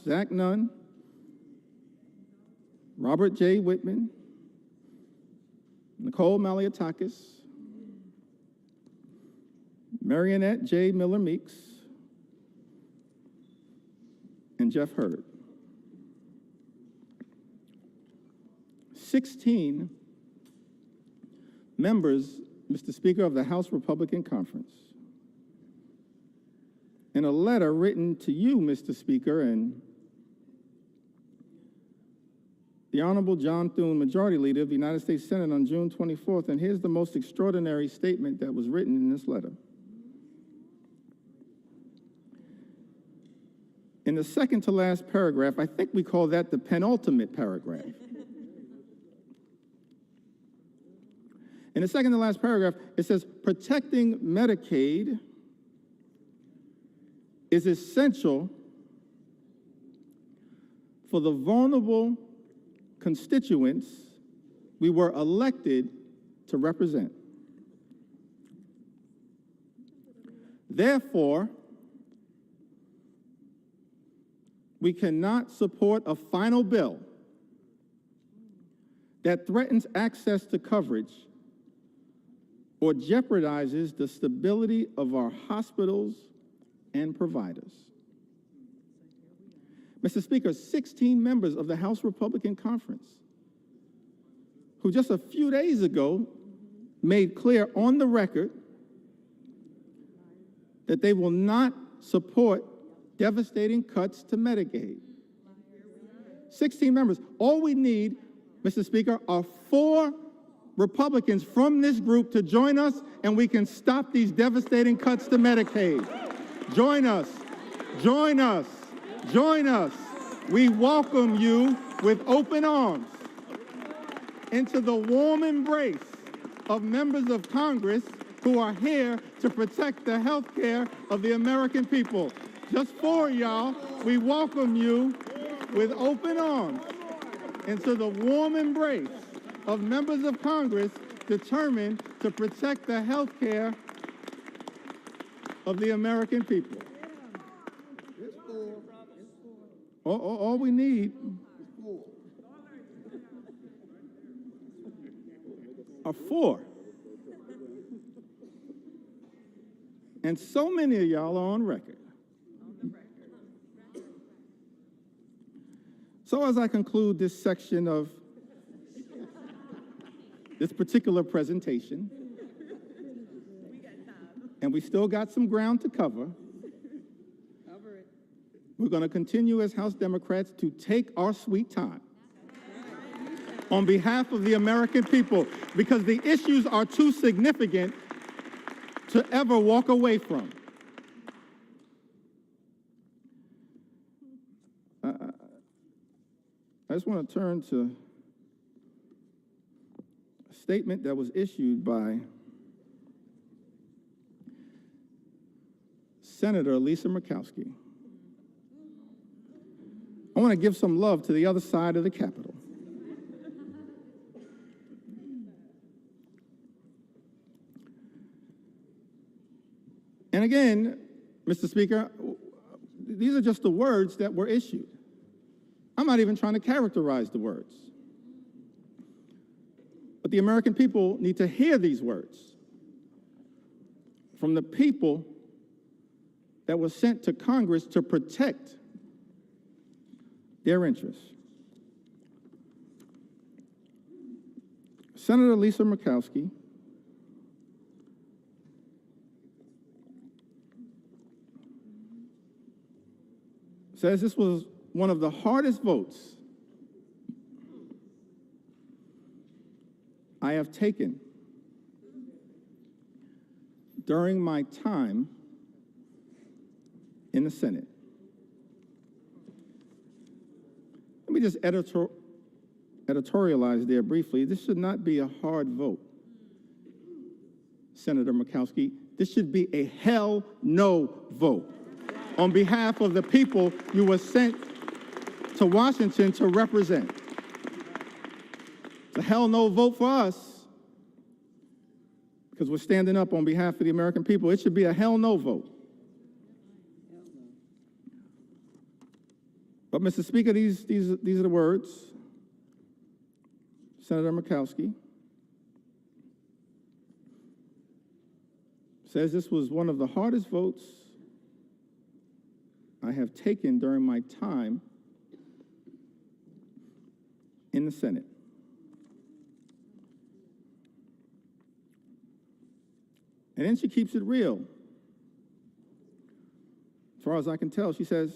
Zach Nunn, Robert J. Whitman, Nicole Maliotakis, Marionette J. Miller Meeks, and Jeff Hurd. 16 members, Mr. Speaker, of the House Republican Conference, in a letter written to you, Mr. Speaker, and the Honorable John Thune, Majority Leader of the United States Senate, on June 24th, and here's the most extraordinary statement that was written in this letter. In the second to last paragraph, I think we call that the penultimate paragraph. In the second to last paragraph, it says, protecting Medicaid is essential for the vulnerable constituents we were elected to represent. Therefore, we cannot support a final bill that threatens access to coverage or jeopardizes the stability of our hospitals and providers. Mr. Speaker, 16 members of the House Republican Conference, who just a few days ago made clear on the record that they will not support devastating cuts to Medicaid. 16 members. All we need, Mr. Speaker, are 4 Republicans from this group to join us, and we can stop these devastating cuts to Medicaid. Join us. Join us. Join us. We welcome you with open arms into the warm embrace of members of Congress who are here to protect the health care of the American people. Just 4 y'all, we welcome you with open arms into the warm embrace of members of Congress determined to protect the health care of the American people. All we need are 4. And so many of y'all are on record. So as I conclude this section of this particular presentation, and we still got some ground to cover, we're going to continue as House Democrats to take our sweet time on behalf of the American people, because the issues are too significant to ever walk away from. I just want to turn to a statement that was issued by Senator Lisa Murkowski. I want to give some love to the other side of the Capitol. And again, Mr. Speaker, these are just the words that were issued. I'm not even trying to characterize the words. But the American people need to hear these words from the people that were sent to Congress to protect their interests. Senator Lisa Murkowski says this was one of the hardest votes I have taken during my time in the Senate. Let me just editorialize there briefly. This should not be a hard vote, Senator Murkowski. This should be a hell no vote on behalf of the people you were sent to Washington to represent. It's a hell no vote for us because we're standing up on behalf of the American people. It should be a hell no vote But, Mr. Speaker, these are the words. Senator Murkowski says this was one of the hardest votes I have taken during my time in the Senate. And then she keeps it real. As far as I can tell, she says,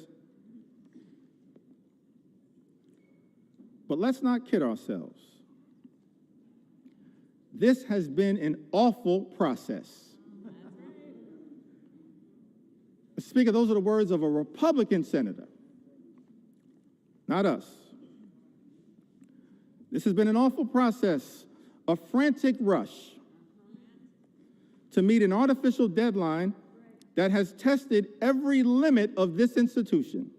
but let's not kid ourselves. This has been an awful process. Mr. Speaker, those are the words of a Republican senator, not us. This has been an awful process, a frantic rush to meet an artificial deadline that has tested every limit of this institution.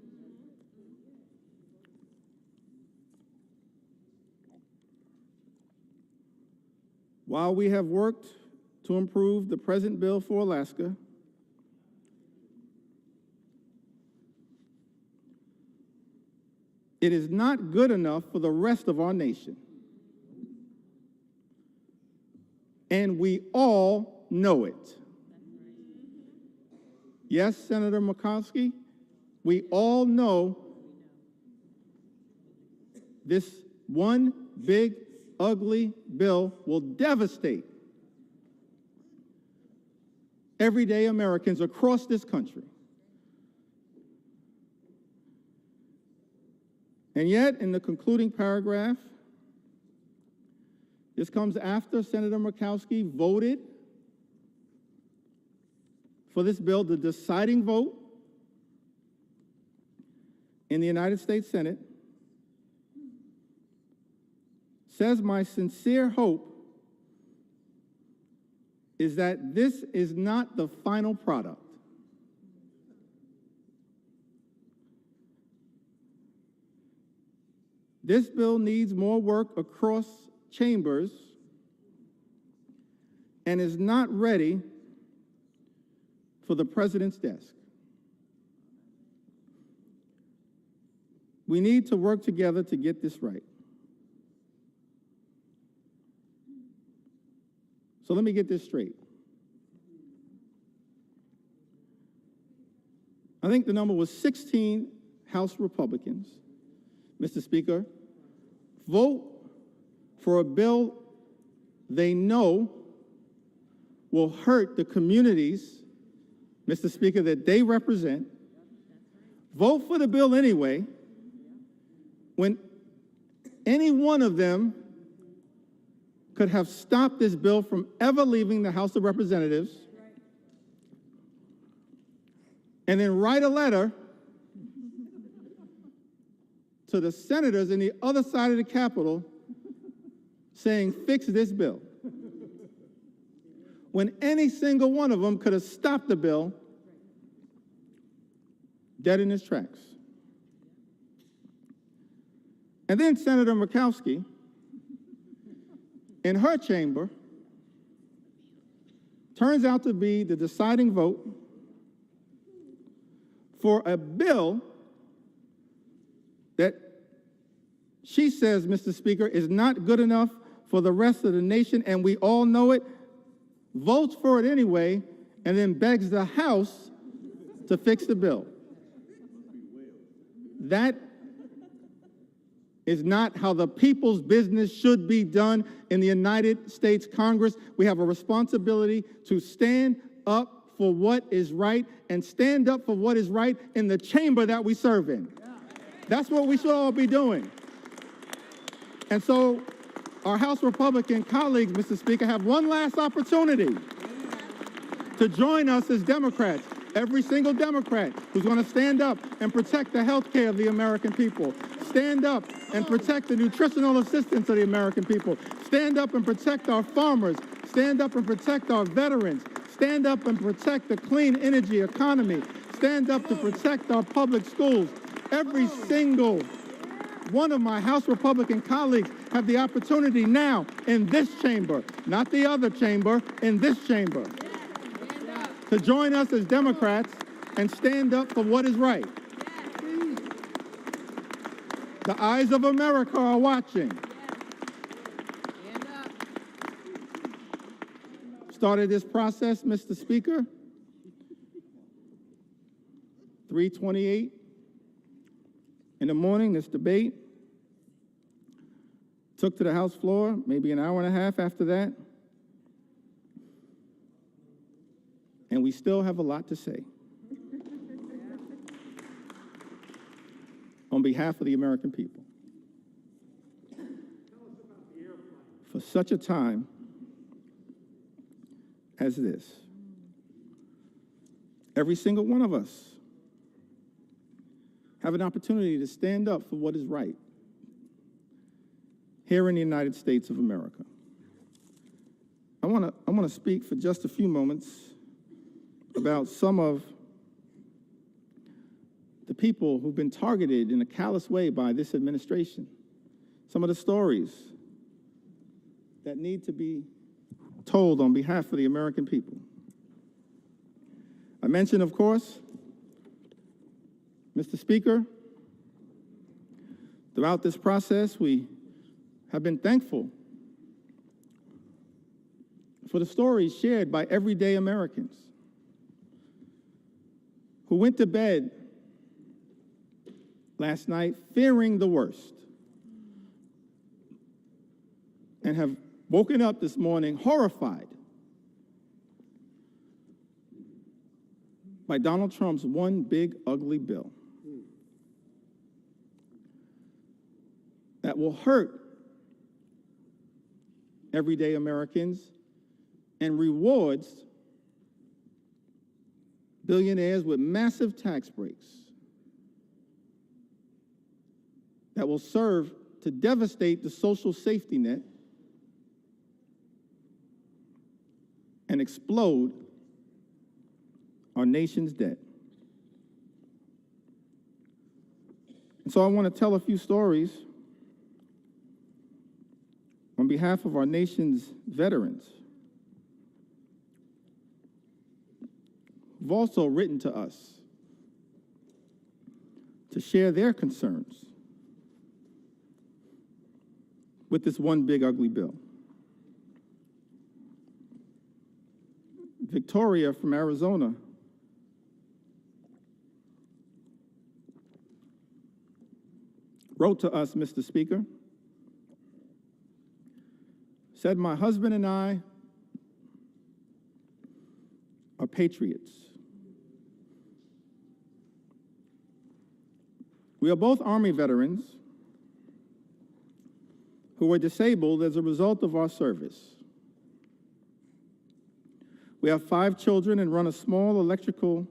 While we have worked to improve the present bill for Alaska, it is not good enough for the rest of our nation. And we all know it. Yes, Senator Murkowski, we all know this one big, ugly bill will devastate everyday Americans across this country. And yet, in the concluding paragraph, this comes after Senator Murkowski voted for this bill, the deciding vote in the United States Senate, says, my sincere hope is that this is not the final product. This bill needs more work across chambers and is not ready for the president's desk. We need to work together to get this right. So let me get this straight. I think the number was 16 House Republicans, Mr. Speaker, vote for a bill they know will hurt the communities, Mr. Speaker, that they represent. Vote for the bill anyway, when any one of them could have stopped this bill from ever leaving the House of Representatives, and then write a letter to the senators in the other side of the Capitol saying, fix this bill. When any single one of them could have stopped the bill dead in its tracks. And then Senator Murkowski, in her chamber, turns out to be the deciding vote for a bill that she says, Mr. Speaker, is not good enough for the rest of the nation, and we all know it, votes for it anyway, and then begs the House to fix the bill. That is not how the people's business should be done in the United States Congress. We have a responsibility to stand up for what is right and stand up for what is right in the chamber that we serve in. That's what we should all be doing. And so our House Republican colleagues, Mr. Speaker, have one last opportunity to join us as Democrats, every single Democrat who's going to stand up and protect the health care of the American people, stand up and protect the nutritional assistance of the American people, stand up and protect our farmers, stand up and protect our veterans, stand up and protect the clean energy economy, stand up to protect our public schools. Every single one of my House Republican colleagues have the opportunity now in this chamber, not the other chamber, in this chamber, to join us as Democrats and stand up for what is right. The eyes of America are watching. Started this process, Mr. Speaker, 3:28 in the morning, this debate. Took to the House floor, maybe an hour and a half after that. And we still have a lot to say. On behalf of the American people. For such a time as this, every single one of us have an opportunity to stand up for what is right here in the United States of America. I want to speak for just a few moments about some of the people who've been targeted in a callous way by this administration, some of the stories that need to be told on behalf of the American people. I mentioned, of course, Mr. Speaker, throughout this process, we have been thankful for the stories shared by everyday Americans who went to bed last night fearing the worst and have woken up this morning horrified by Donald Trump's one big ugly bill that will hurt everyday Americans and rewards billionaires with massive tax breaks that will serve to devastate the social safety net and explode our nation's debt. And so I want to tell a few stories on behalf of our nation's veterans who've also written to us to share their concerns with this one big ugly bill. Victoria from Arizona wrote to us, Mr. Speaker, said, "My husband and I are patriots. We are both Army veterans who were disabled as a result of our service. We have 5 children and run a small electrical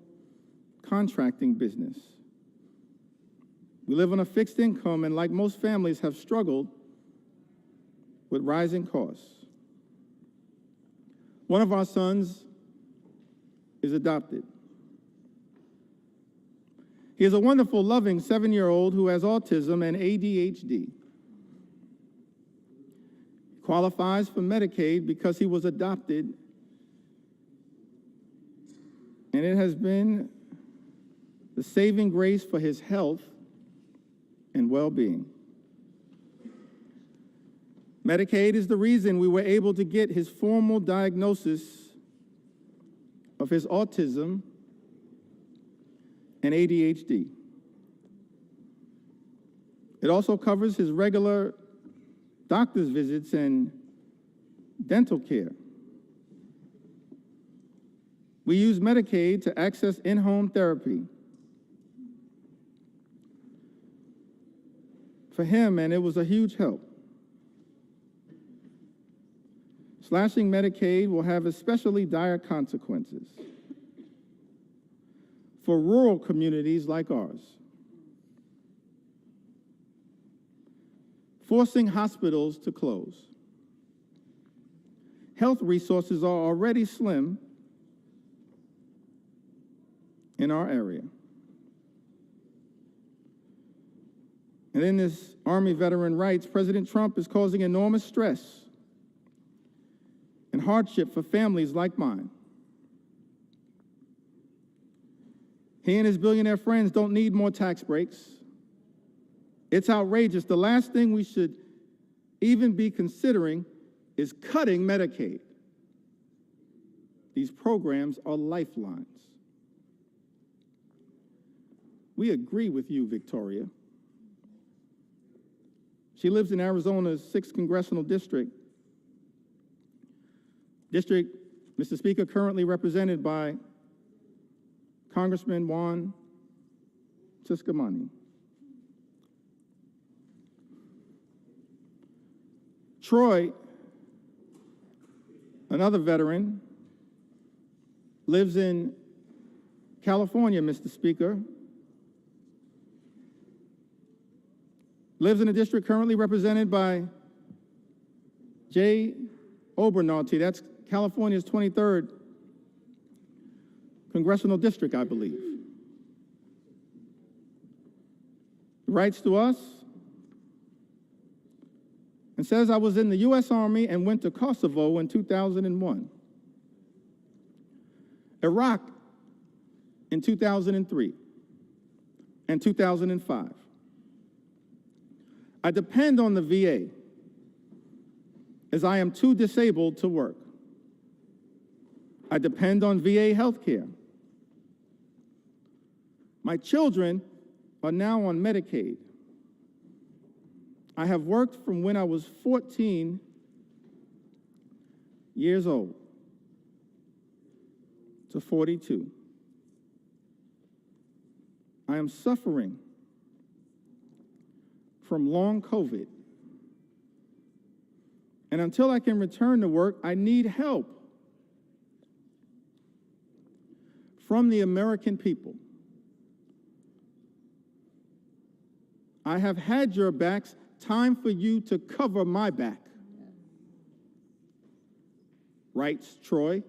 contracting business. We live on a fixed income and, like most families, have struggled with rising costs. One of our sons is adopted. He is a wonderful, loving 7-year-old who has autism and ADHD. He qualifies for Medicaid because he was adopted, and it has been the saving grace for his health and well-being. Medicaid is the reason we were able to get his formal diagnosis of his autism and ADHD. It also covers his regular doctor's visits and dental care. We use Medicaid to access in-home therapy for him, and it was a huge help. Slashing Medicaid will have especially dire consequences for rural communities like ours. Forcing hospitals to close. Health resources are already slim in our area. And in this Army veteran writes, President Trump is causing enormous stress and hardship for families like mine. He and his billionaire friends don't need more tax breaks. It's outrageous. The last thing we should even be considering is cutting Medicaid. These programs are lifelines. We agree with you, Victoria. She lives in Arizona's 6th Congressional District. Mr. Speaker, currently represented by Congressman Wantrich. Troy, another veteran, lives in California, Mr. Speaker. Lives in a district currently represented by Jay Obernalte. That's California's 23rd congressional district, I believe. Writes to us and says, I was in the U.S. Army and went to Kosovo in 2001, Iraq in 2003 and 2005. I depend on the VA as I am too disabled to work. I depend on VA health care. My children are now on Medicaid. I have worked from when I was 14 years old to 42. I am suffering from long COVID. And until I can return to work, I need help from the American people. I have had your backs. Time for you to cover my back, writes Troy.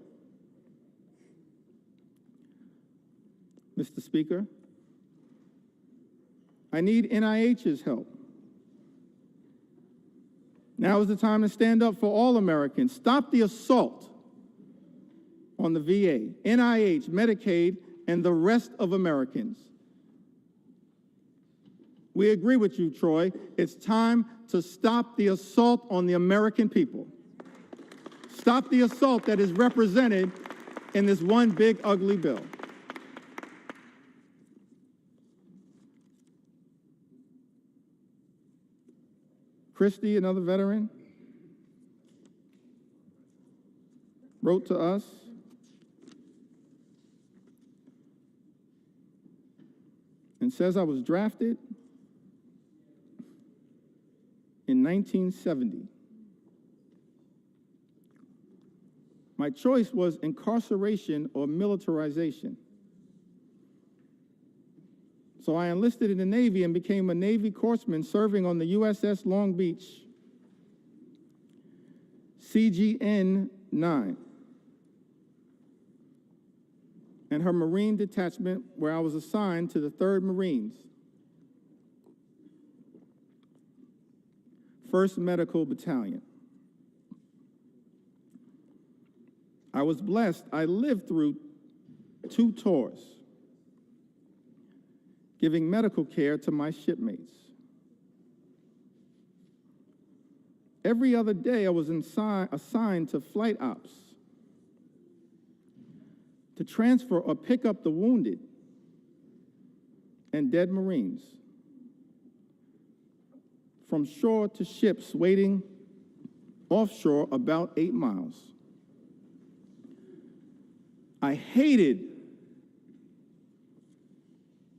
Mr. Speaker, I need NIH's help. Now is the time to stand up for all Americans. Stop the assault on the VA, NIH, Medicaid, and the rest of Americans. We agree with you, Troy. It's time to stop the assault on the American people. Stop the assault that is represented in this one big, ugly bill. Christy, another veteran, wrote to us and says, I was drafted in 1970. My choice was incarceration or militarization. So I enlisted in the Navy and became a Navy corpsman serving on the USS Long Beach, CGN 9, and her Marine detachment, where I was assigned to the 3rd Marines, 1st Medical Battalion. I was blessed. I lived through 2 tours, giving medical care to my shipmates. Every other day, I was assigned to flight ops to transfer or pick up the wounded and dead Marines from shore to ships waiting offshore about 8 miles. I hated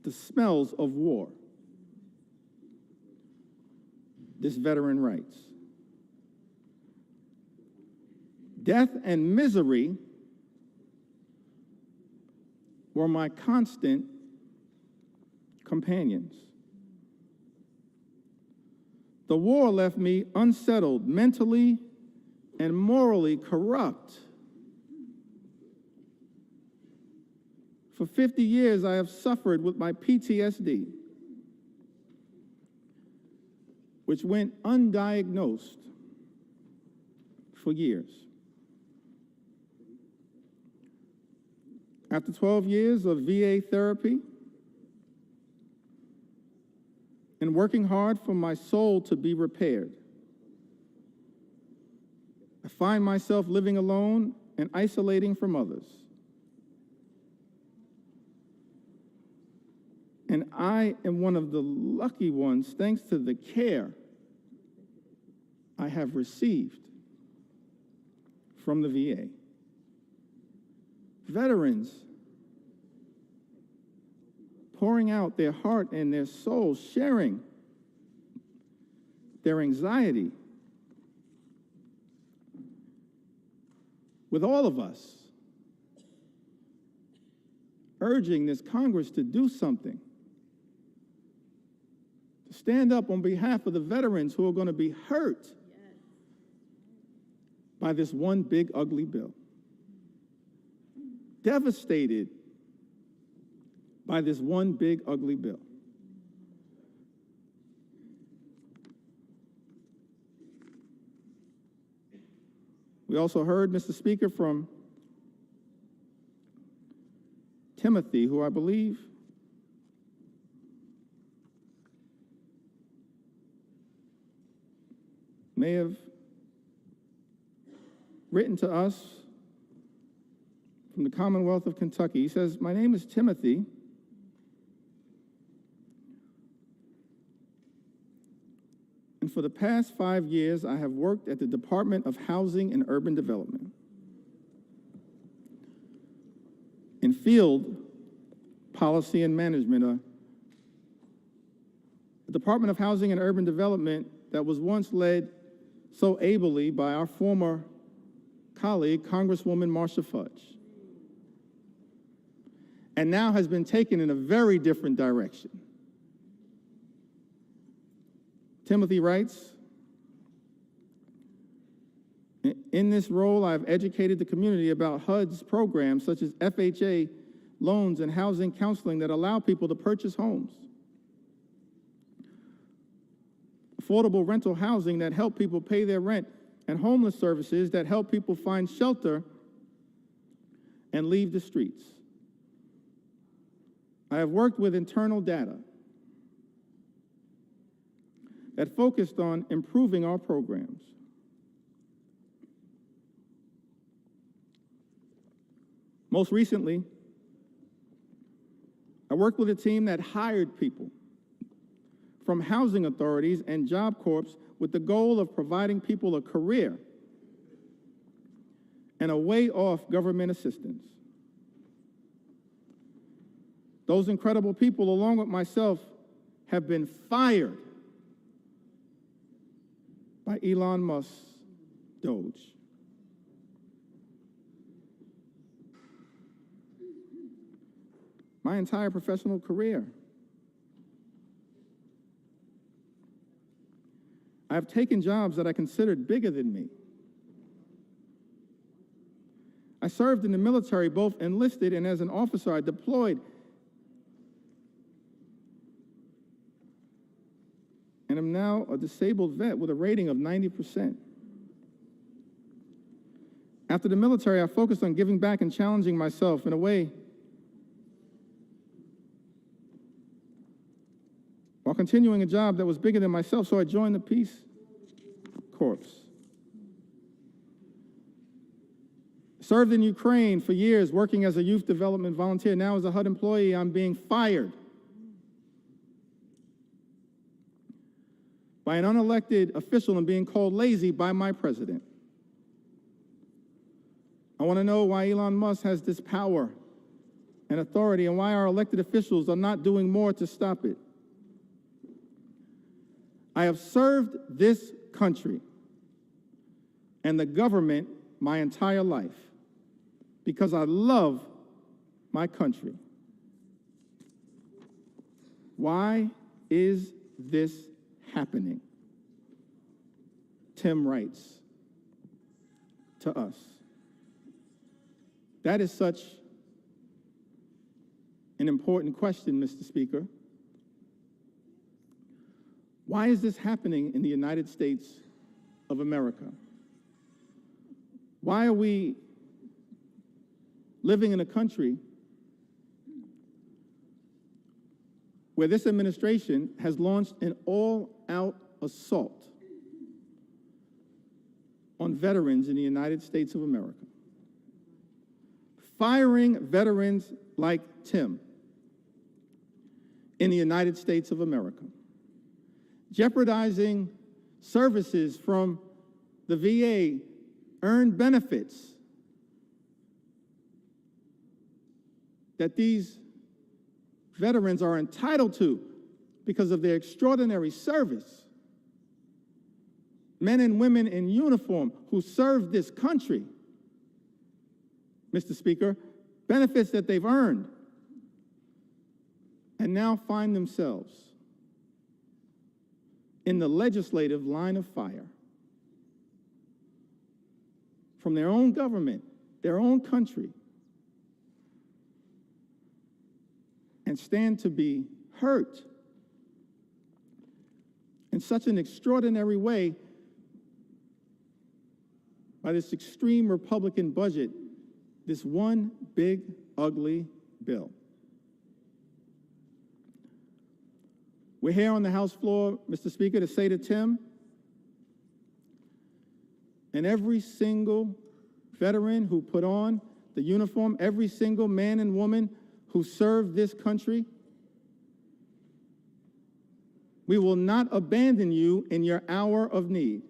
the smells of war. This veteran writes, death and misery were my constant companions. The war left me unsettled, mentally and morally corrupt. For 50 years, I have suffered with my PTSD, which went undiagnosed for years. After 12 years of VA therapy, and working hard for my soul to be repaired. I find myself living alone and isolating from others. And I am one of the lucky ones thanks to the care I have received from the VA. Veterans pouring out their heart and their soul, sharing their anxiety with all of us, urging this Congress to do something, to stand up on behalf of the veterans who are going to be hurt by this one big, ugly bill. Devastated by this one big, ugly bill. We also heard, Mr. Speaker, from Timothy, who I believe may have written to us from the Commonwealth of Kentucky. He says, "My name is Timothy. And for the past 5 years, I have worked at the Department of Housing and Urban Development in field policy and management, the Department of Housing and Urban Development that was once led so ably by our former colleague, Congresswoman Marcia Fudge, and now has been taken in a very different direction." Timothy writes, "In this role, I've educated the community about HUD's programs such as FHA loans and housing counseling that allow people to purchase homes, affordable rental housing that help people pay their rent, and homeless services that help people find shelter and leave the streets. I have worked with internal data that focused on improving our programs. Most recently, I worked with a team that hired people from housing authorities and Job Corps with the goal of providing people a career and a way off government assistance. Those incredible people, along with myself, have been fired by Elon Musk's Doge. My entire professional career, I've taken jobs that I considered bigger than me. I served in the military, both enlisted and as an officer. I deployed and I'm now a disabled vet with a rating of 90%. After the military, I focused on giving back and challenging myself in a way while continuing a job that was bigger than myself, so I joined the Peace Corps. Served in Ukraine for years, working as a youth development volunteer. Now as a HUD employee, I'm being fired by an unelected official and being called lazy by my president. I want to know why Elon Musk has this power and authority and why our elected officials are not doing more to stop it. I have served this country and the government my entire life because I love my country. Why is this happening? Tim writes to us. That is such an important question, Mr. Speaker. Why is this happening in the United States of America? Why are we living in a country where this administration has launched an all-out assault on veterans in the United States of America, firing veterans like Tim in the United States of America, jeopardizing services from the VA, earned benefits that these veterans are entitled to because of their extraordinary service. Men and women in uniform who serve this country, Mr. Speaker, benefits that they've earned, and now find themselves in the legislative line of fire from their own government, their own country, and stand to be hurt in such an extraordinary way by this extreme Republican budget, this one big, ugly bill. We're here on the House floor, Mr. Speaker, to say to Tim and every single veteran who put on the uniform, every single man and woman who served this country, we will not abandon you in your hour of need.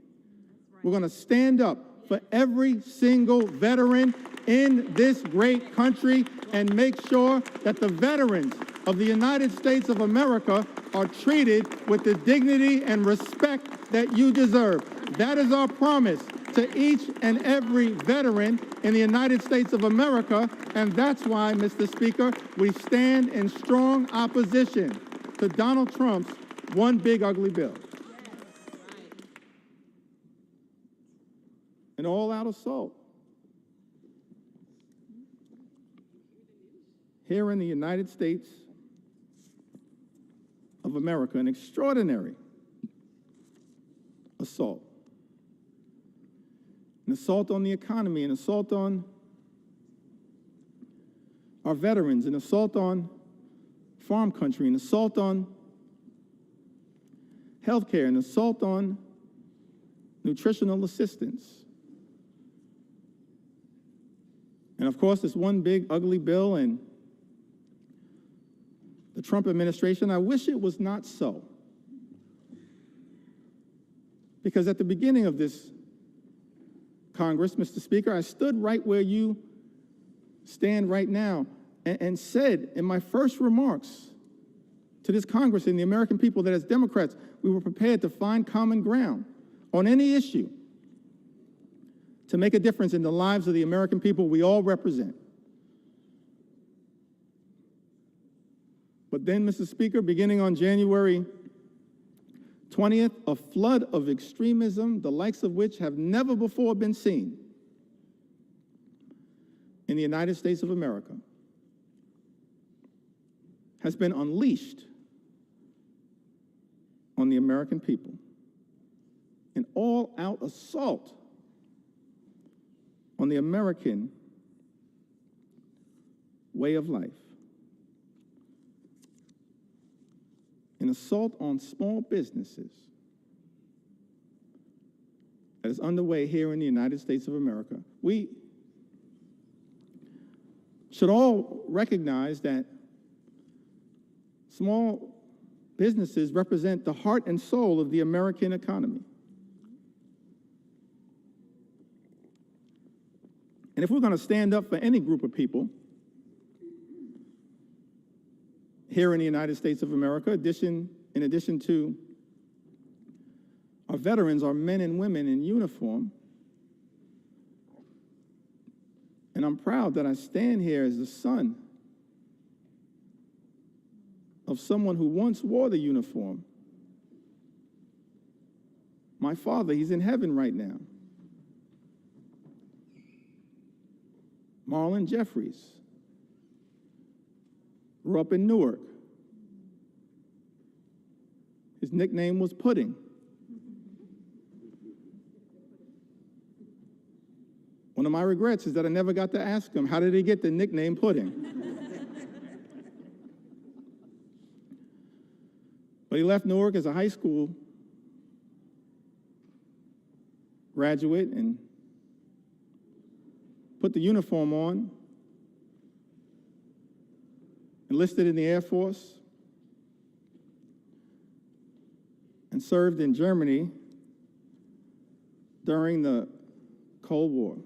We're going to stand up for every single veteran in this great country and make sure that the veterans of the United States of America are treated with the dignity and respect that you deserve. That is our promise to each and every veteran in the United States of America, and that's why, Mr. Speaker, we stand in strong opposition to Donald Trump's one big ugly bill. An all-out assault here in the United States of America, an extraordinary assault. An assault on the economy, an assault on our veterans, an assault on farm country, an assault on healthcare, an assault on nutritional assistance. And of course, this one big ugly bill and the Trump administration, I wish it was not so. Because at the beginning of this Congress, Mr. Speaker, I stood right where you stand right now and said in my first remarks to this Congress and the American people that as Democrats, we were prepared to find common ground on any issue to make a difference in the lives of the American people we all represent. But then, Mr. Speaker, beginning on January 20th, a flood of extremism, the likes of which have never before been seen in the United States of America, has been unleashed on the American people. An all-out assault on the American way of life. An assault on small businesses that is underway here in the United States of America. We should all recognize that small businesses represent the heart and soul of the American economy. And if we're going to stand up for any group of people here in the United States of America, in addition to our veterans, our men and women in uniform, and I'm proud that I stand here as the son of someone who once wore the uniform. My father, he's in heaven right now. Marlon Jeffries grew up in Newark. His nickname was Pudding. One of my regrets is that I never got to ask him, how did he get the nickname Pudding? But he left Newark as a high school graduate and put the uniform on, enlisted in the Air Force, and served in Germany during the Cold War.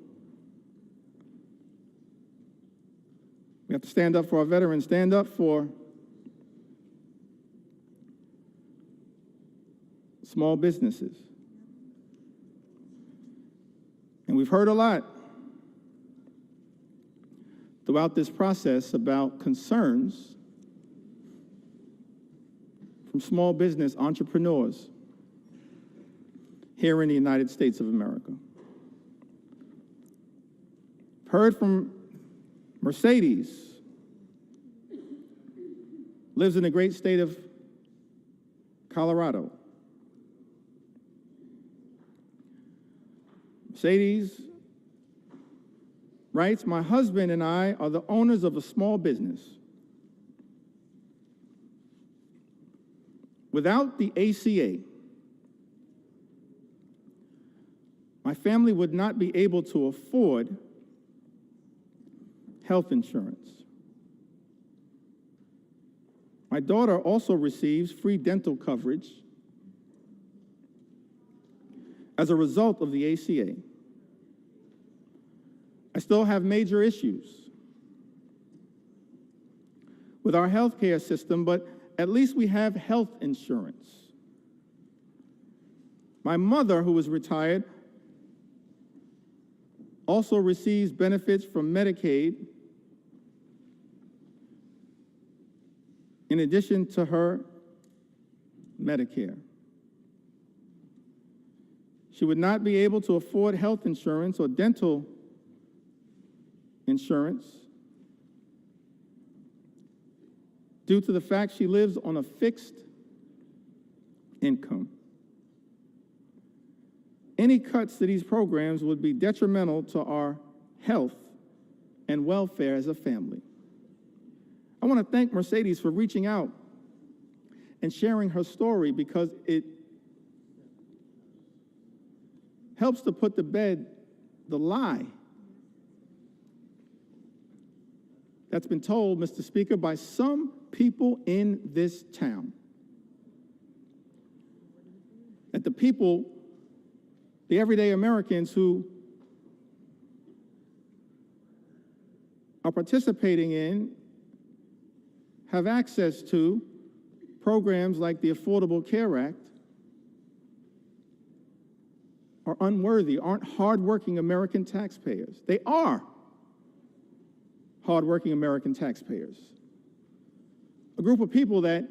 We have to stand up for our veterans, stand up for small businesses. And we've heard a lot throughout this process about concerns from small business entrepreneurs here in the United States of America. Heard from Mercedes, lives in the great state of Colorado. Mercedes writes, "My husband and I are the owners of a small business. Without the ACA, my family would not be able to afford health insurance. My daughter also receives free dental coverage as a result of the ACA. I still have major issues with our healthcare system, but at least we have health insurance. My mother, who is retired, also receives benefits from Medicaid in addition to her Medicare. She would not be able to afford health insurance or dental insurance due to the fact she lives on a fixed income. Any cuts to these programs would be detrimental to our health and welfare as a family." I want to thank Mercedes for reaching out and sharing her story, because it helps to put to bed the lie that's been told, Mr. Speaker, by some people in this town, that the people, the everyday Americans who are participating in, have access to programs like the Affordable Care Act, are unworthy, aren't hardworking American taxpayers. They are hardworking American taxpayers. A group of people that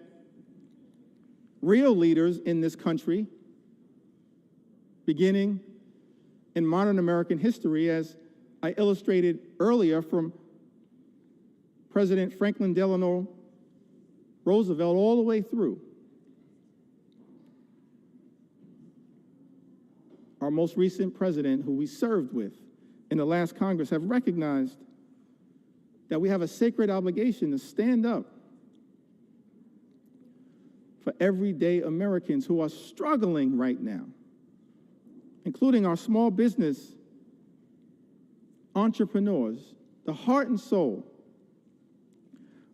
real leaders in this country, beginning in modern American history, as I illustrated earlier from President Franklin Delano Roosevelt all the way through our most recent president, who we served with in the last Congress, have recognized that we have a sacred obligation to stand up for everyday Americans who are struggling right now, including our small business entrepreneurs, the heart and soul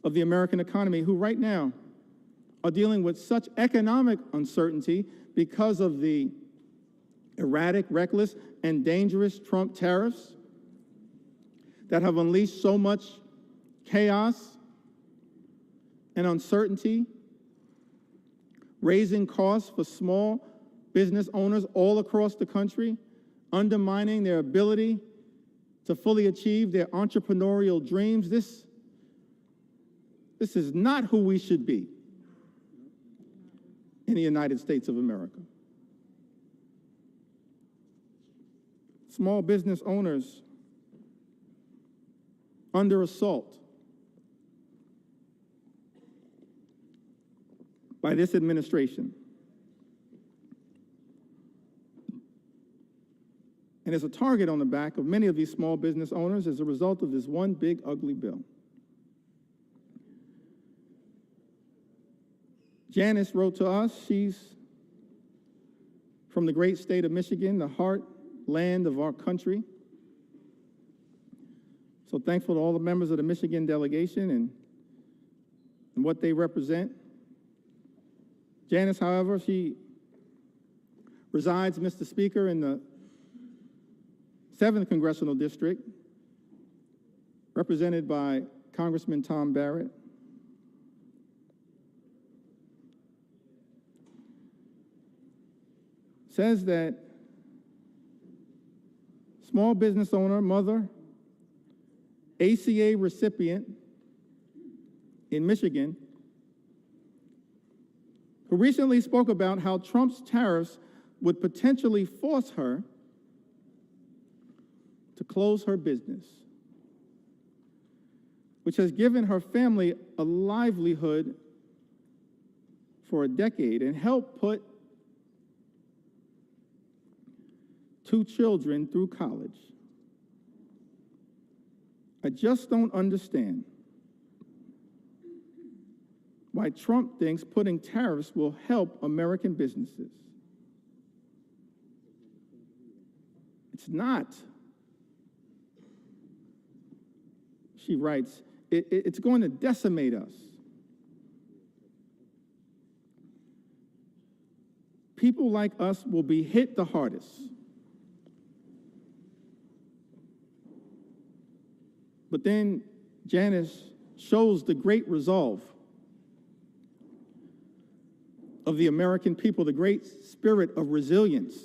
of the American economy, who right now are dealing with such economic uncertainty because of the erratic, reckless, and dangerous Trump tariffs that have unleashed so much chaos and uncertainty, raising costs for small business owners all across the country, undermining their ability to fully achieve their entrepreneurial dreams. This is not who we should be in the United States of America. Small business owners under assault by this administration. And there's a target on the back of many of these small business owners as a result of this one big, ugly bill. Janice wrote to us. She's from the great state of Michigan, the heartland of our country. So thankful to all the members of the Michigan delegation and what they represent. Janice, however, she resides, Mr. Speaker, in the 7th Congressional District, represented by Congressman Tom Barrett. Says that small business owner, mother, ACA recipient in Michigan, who recently spoke about how Trump's tariffs would potentially force her to close her business, which has given her family a livelihood for a decade and helped put 2 children through college. I just don't understand why Trump thinks putting tariffs will help American businesses. It's not. She writes, it's going to decimate us. People like us will be hit the hardest. But then Janice shows the great resolve of the American people, the great spirit of resilience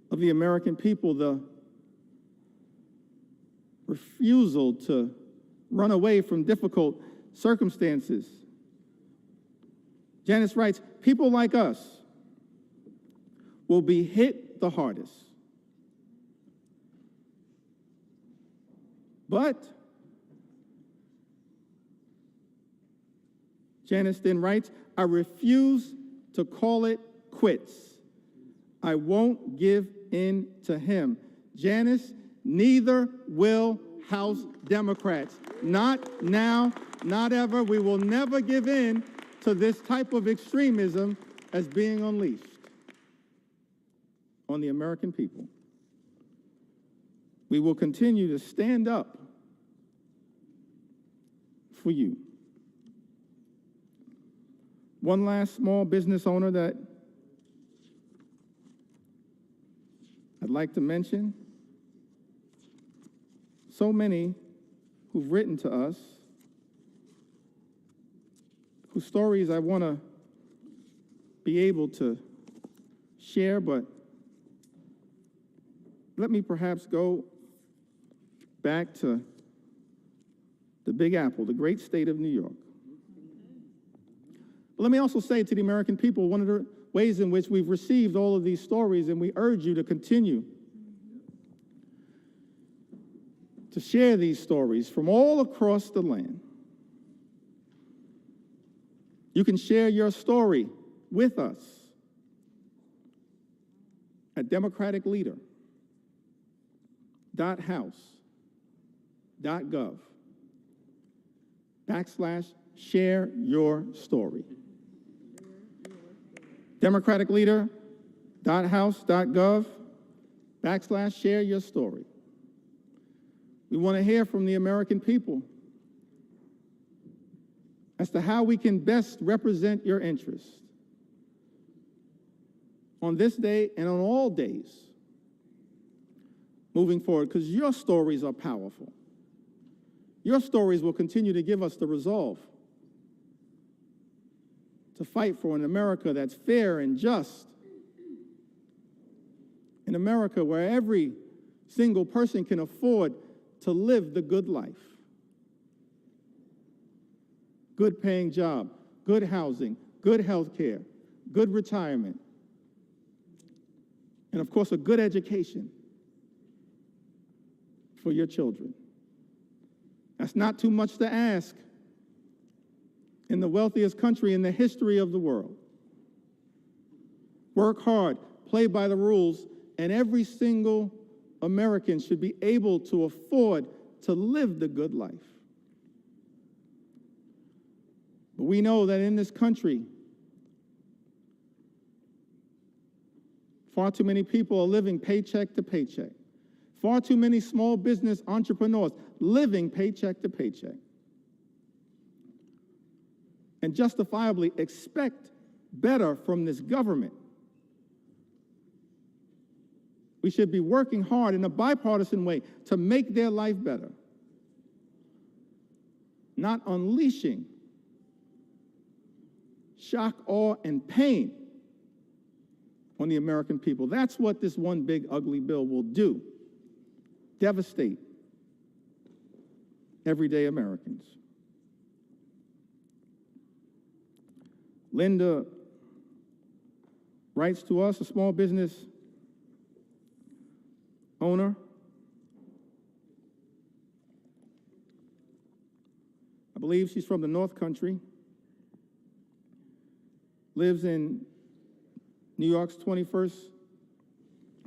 of the American people, the refusal to run away from difficult circumstances. Janice writes, people like us will be hit the hardest. But Janice then writes, I refuse to call it quits. I won't give in to him. Janice, neither will House Democrats. Not now, not ever. We will never give in to this type of extremism as being unleashed on the American people. We will continue to stand up for you. One last small business owner that I'd like to mention. So many who've written to us, whose stories I want to be able to share, but let me perhaps go back to the Big Apple, the great state of New York. But let me also say to the American people, one of the ways in which we've received all of these stories, and we urge you to continue to share these stories from all across the land. You can share your story with us at democraticleader.house.gov/share your story. democraticleader.house.gov/share your story. We want to hear from the American people as to how we can best represent your interests on this day and on all days moving forward, because your stories are powerful. Your stories will continue to give us the resolve to fight for an America that's fair and just, an America where every single person can afford to live the good life. Good paying job, good housing, good health care, good retirement, and of course a good education for your children. That's not too much to ask in the wealthiest country in the history of the world. Work hard, play by the rules, and every single American should be able to afford to live the good life. But we know that in this country, far too many people are living paycheck to paycheck. Far too many small business entrepreneurs living paycheck to paycheck. And justifiably expect better from this government. We should be working hard in a bipartisan way to make their life better, not unleashing shock, awe, and pain on the American people. That's what this one big ugly bill will do. Devastate everyday Americans. Linda writes to us, a small business owner. I believe she's from the North Country. Lives in New York's 21st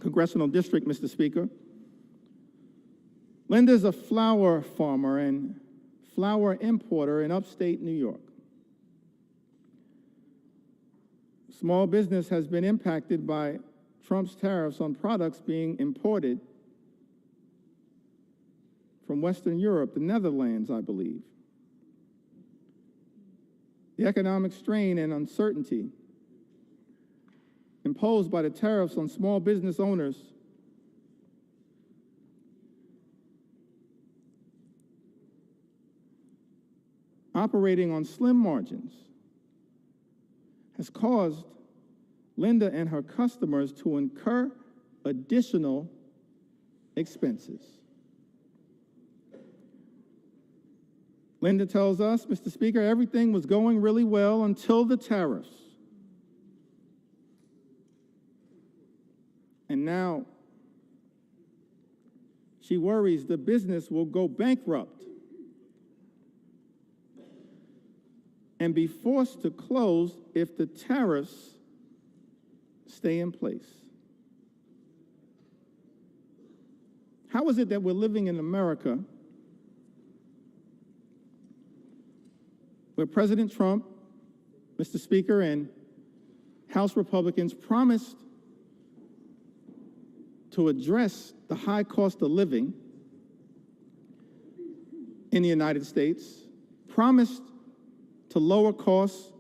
Congressional District, Mr. Speaker. Linda's a flower farmer and flower importer in upstate New York. Small business has been impacted by Trump's tariffs on products being imported from Western Europe, the Netherlands, I believe. The economic strain and uncertainty imposed by the tariffs on small business owners operating on slim margins has caused Linda and her customers to incur additional expenses. Linda tells us, Mr. Speaker, everything was going really well until the tariffs. And now she worries the business will go bankrupt and be forced to close if the tariffs stay in place. How is it that we're living in America where President Trump, Mr. Speaker, and House Republicans promised to address the high cost of living in the United States, promised to lower costs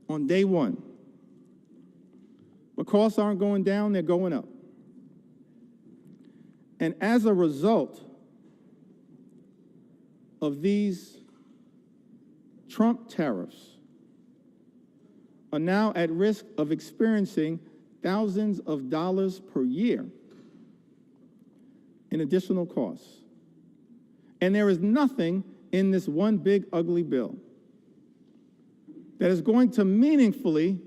on day one. But costs aren't going down, they're going up. And as a result of these Trump tariffs, are now at risk of experiencing thousands of dollars per year in additional costs. And there is nothing in this one big ugly bill that is going to meaningfully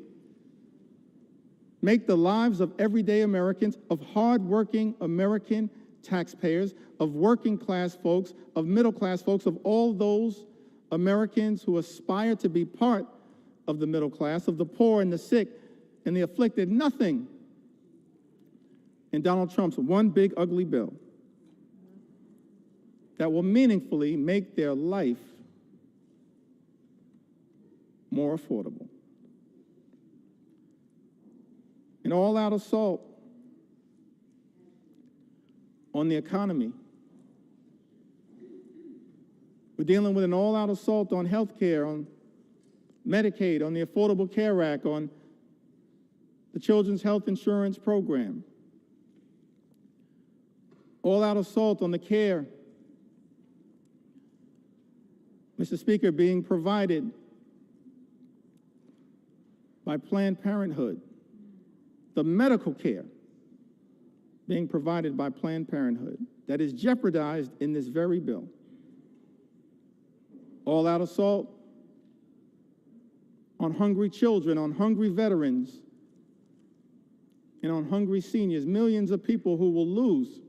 make the lives of everyday Americans, of hardworking American taxpayers, of working class folks, of middle class folks, of all those Americans who aspire to be part of the middle class, of the poor and the sick and the afflicted. Nothing in Donald Trump's one big ugly bill that will meaningfully make their life more affordable. An all-out assault on the economy. We're dealing with an all-out assault on health care, on Medicaid, on the Affordable Care Act, on the Children's Health Insurance Program. All-out assault on the care, Mr. Speaker, being provided by Planned Parenthood. The medical care being provided by Planned Parenthood that is jeopardized in this very bill. All-out assault on hungry children, on hungry veterans, and on hungry seniors, millions of people who will lose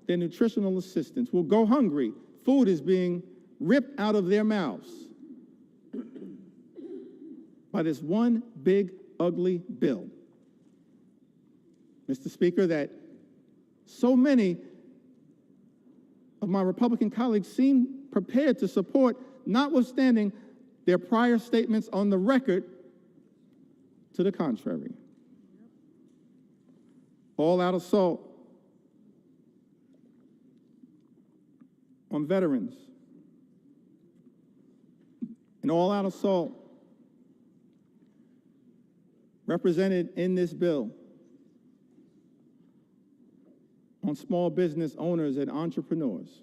their nutritional assistance, will go hungry. Food is being ripped out of their mouths by this one big, ugly bill. Mr. Speaker, that so many of my Republican colleagues seem prepared to support, notwithstanding their prior statements on the record to the contrary. All-out assault on veterans, an all-out assault represented in this bill on small business owners and entrepreneurs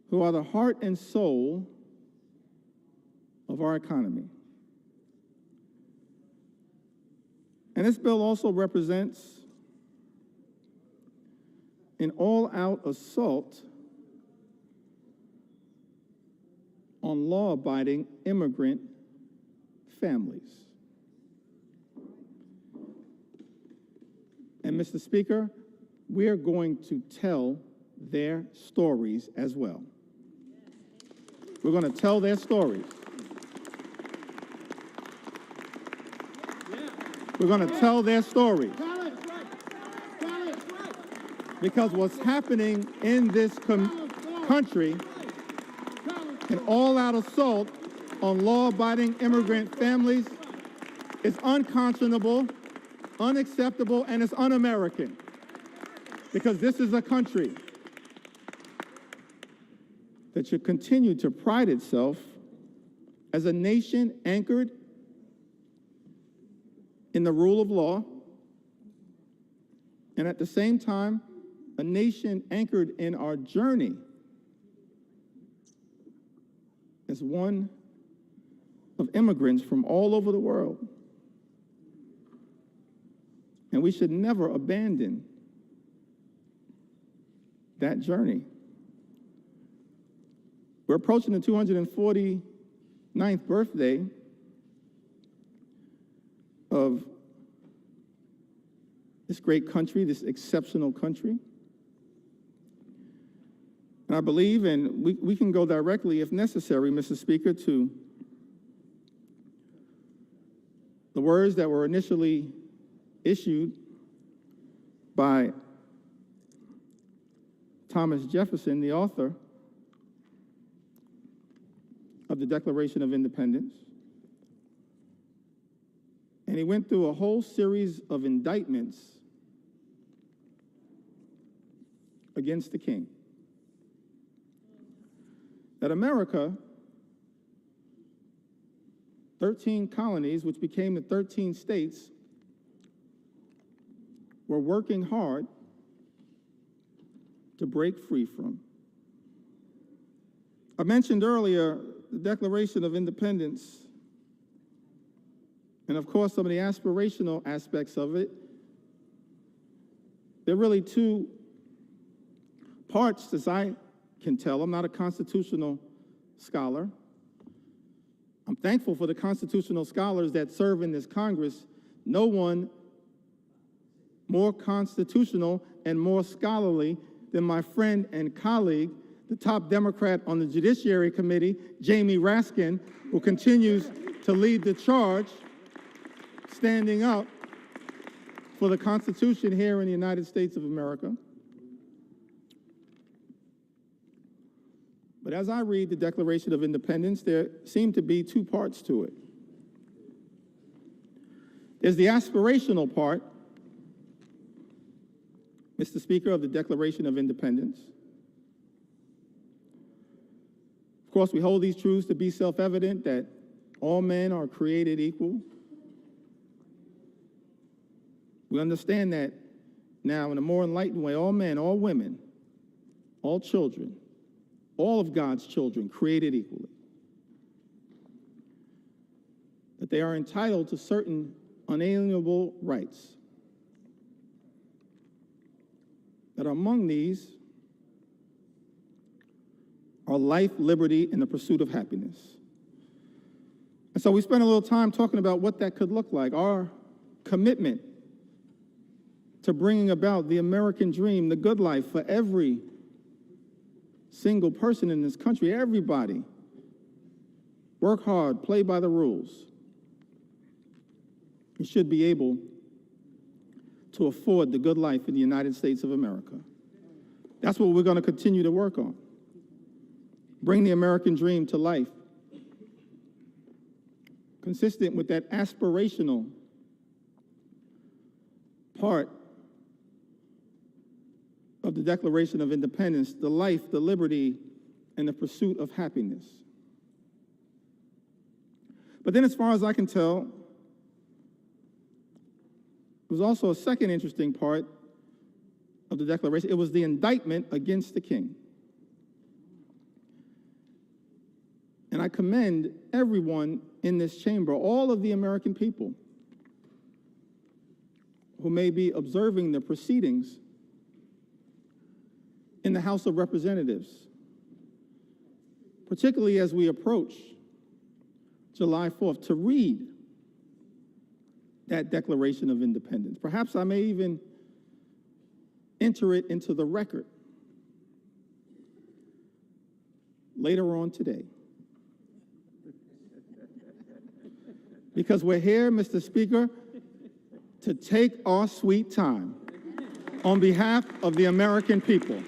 who are the heart and soul of our economy. And this bill also represents an all-out assault on law-abiding immigrant families. And Mr. Speaker, we are going to tell their stories as well. We're going to tell their stories. We're going to tell their stories. Because what's happening in this country, an all-out assault on law-abiding immigrant families, is unconscionable, unacceptable, and it's un-American. Because this is a country that should continue to pride itself as a nation anchored in the rule of law, and at the same time, a nation anchored in our journey as one of immigrants from all over the world. And we should never abandon that journey. We're approaching the 249th birthday of this great country, this exceptional country. And I believe, and we can go directly, if necessary, Mr. Speaker, to the words that were initially issued by Thomas Jefferson, the author of the Declaration of Independence. And he went through a whole series of indictments against the king. That America, 13 colonies, which became the 13 states, were working hard to break free from. I mentioned earlier the Declaration of Independence, and of course some of the aspirational aspects of it. There are really two parts, as I can tell. I'm not a constitutional scholar. I'm thankful for the constitutional scholars that serve in this Congress. No one more constitutional and more scholarly than my friend and colleague, the top Democrat on the Judiciary Committee, Jamie Raskin, who continues to lead the charge, standing up for the Constitution here in the United States of America. But as I read the Declaration of Independence, there seem to be two parts to it. There's the aspirational part, Mr. Speaker, of the Declaration of Independence. Of course, we hold these truths to be self-evident, that all men are created equal. We understand that now in a more enlightened way, all men, all women, all children, all of God's children created equally. That they are entitled to certain unalienable rights. That among these are life, liberty, and the pursuit of happiness. And so we spent a little time talking about what that could look like, our commitment to bringing about the American dream, the good life for every single person in this country, everybody. Work hard, play by the rules. You should be able to afford the good life in the United States of America. That's what we're going to continue to work on. Bring the American dream to life, consistent with that aspirational part of the Declaration of Independence, the life, the liberty, and the pursuit of happiness. But then, as far as I can tell, there was also a second interesting part of the Declaration. It was the indictment against the king. And I commend everyone in this chamber, all of the American people who may be observing the proceedings in the House of Representatives, particularly as we approach July 4th, to read that Declaration of Independence. Perhaps I may even enter it into the record later on today. Because we're here, Mr. Speaker, to take our sweet time on behalf of the American people,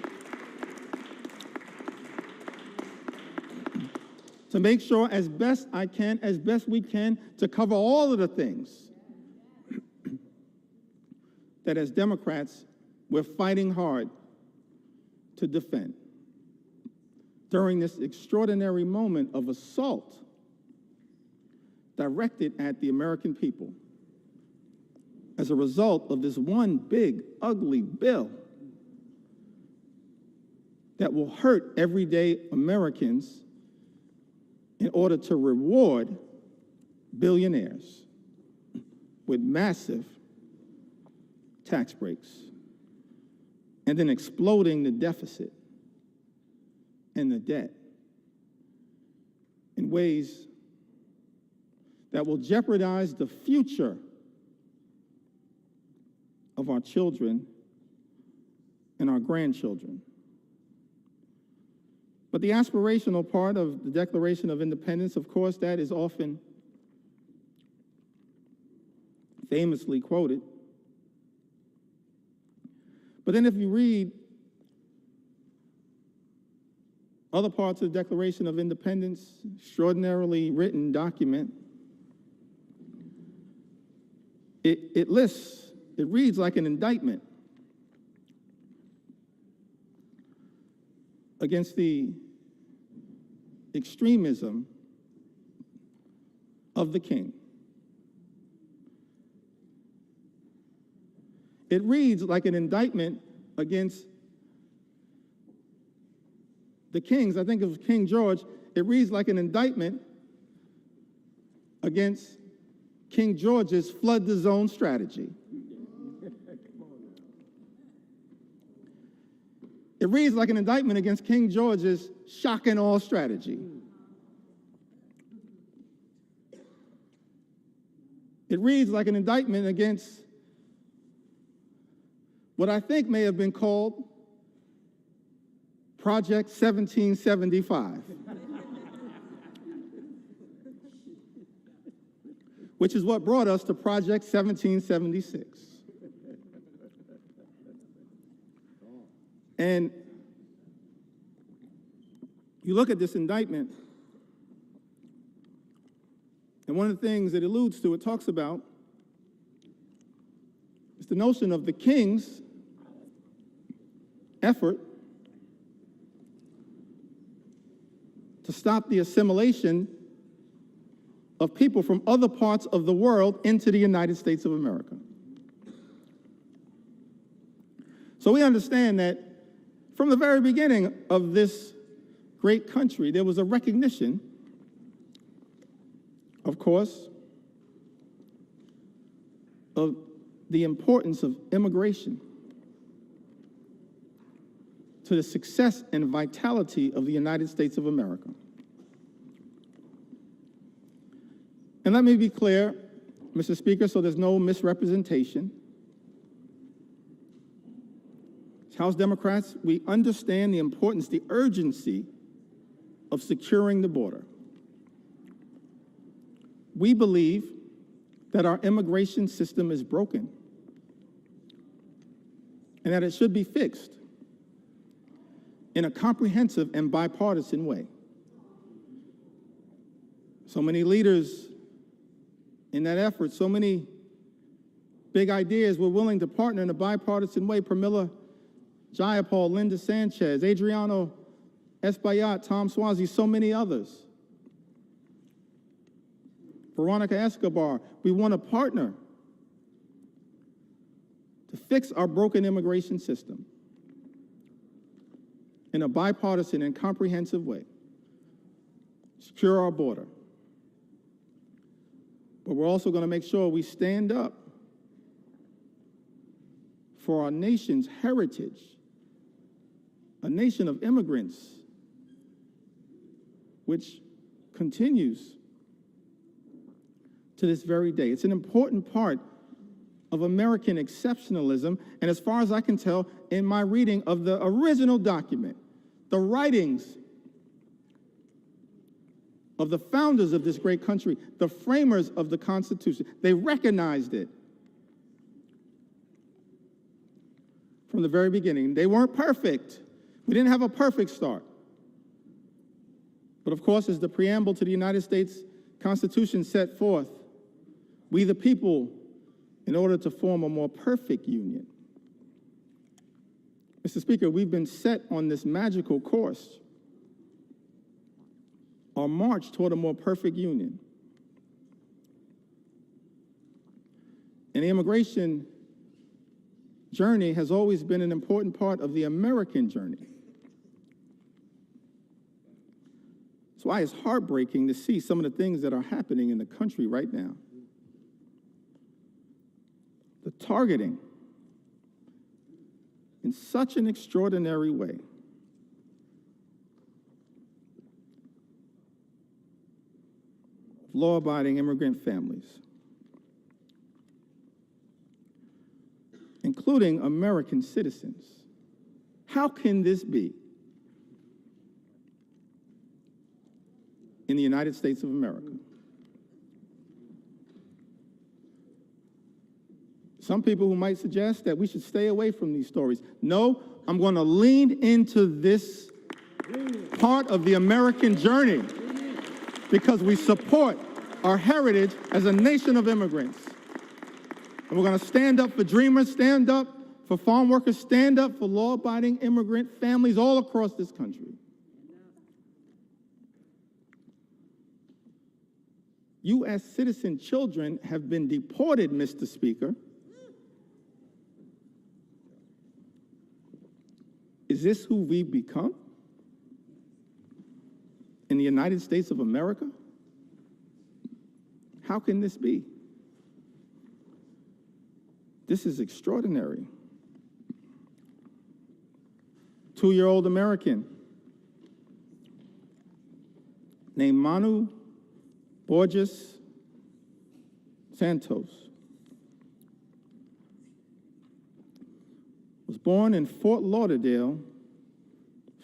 to make sure as best we can, to cover all of the things that as Democrats we're fighting hard to defend during this extraordinary moment of assault directed at the American people as a result of this one big, ugly bill that will hurt everyday Americans in order to reward billionaires with massive tax breaks and then exploding the deficit and the debt in ways that will jeopardize the future of our children and our grandchildren. But the aspirational part of the Declaration of Independence, of course, that is often famously quoted. But then if you read other parts of the Declaration of Independence, extraordinarily written document, it reads like an indictment against the extremism of the king. It reads like an indictment against the kings. I think of King George. It reads like an indictment against King George's flood the zone strategy. It reads like an indictment against King George's shock and awe strategy. It reads like an indictment against what I think may have been called Project 1775, which is what brought us to Project 1776. And you look at this indictment, and one of the things it alludes to, it talks about, is the notion of the king's effort to stop the assimilation of people from other parts of the world into the United States of America. So we understand that from the very beginning of this great country, there was a recognition, of course, of the importance of immigration to the success and vitality of the United States of America. And let me be clear, Mr. Speaker, so there's no misrepresentation. As House Democrats, we understand the importance, the urgency of securing the border. We believe that our immigration system is broken and that it should be fixed in a comprehensive and bipartisan way. So many leaders in that effort, so many big ideas were willing to partner in a bipartisan way. Pramila Jayapal, Linda Sanchez, Adriano Espaillat, Tom Swazi, so many others. Veronica Escobar, we want to partner to fix our broken immigration system in a bipartisan and comprehensive way, secure our border. But we're also going to make sure we stand up for our nation's heritage, a nation of immigrants, which continues to this very day. It's an important part of American exceptionalism, and as far as I can tell, in my reading of the original document, the writings of the founders of this great country, the framers of the Constitution, they recognized it from the very beginning. They weren't perfect. We didn't have a perfect start. But of course, as the preamble to the United States Constitution set forth, we the people, in order to form a more perfect union. Mr. Speaker, we've been set on this magical course, our march toward a more perfect union. And the immigration journey has always been an important part of the American journey. That's why it's heartbreaking to see some of the things that are happening in the country right now. The targeting in such an extraordinary way of law-abiding immigrant families, including American citizens. How can this be in the United States of America? Some people who might suggest that we should stay away from these stories. No, I'm going to lean into this part of the American journey because we support our heritage as a nation of immigrants. And we're going to stand up for dreamers, stand up for farm workers, stand up for law-abiding immigrant families all across this country. U.S. citizen children have been deported, Mr. Speaker. Is this who we've become in the United States of America? How can this be? This is extraordinary. 2-year-old American named Manu Borges Santos was born in Fort Lauderdale,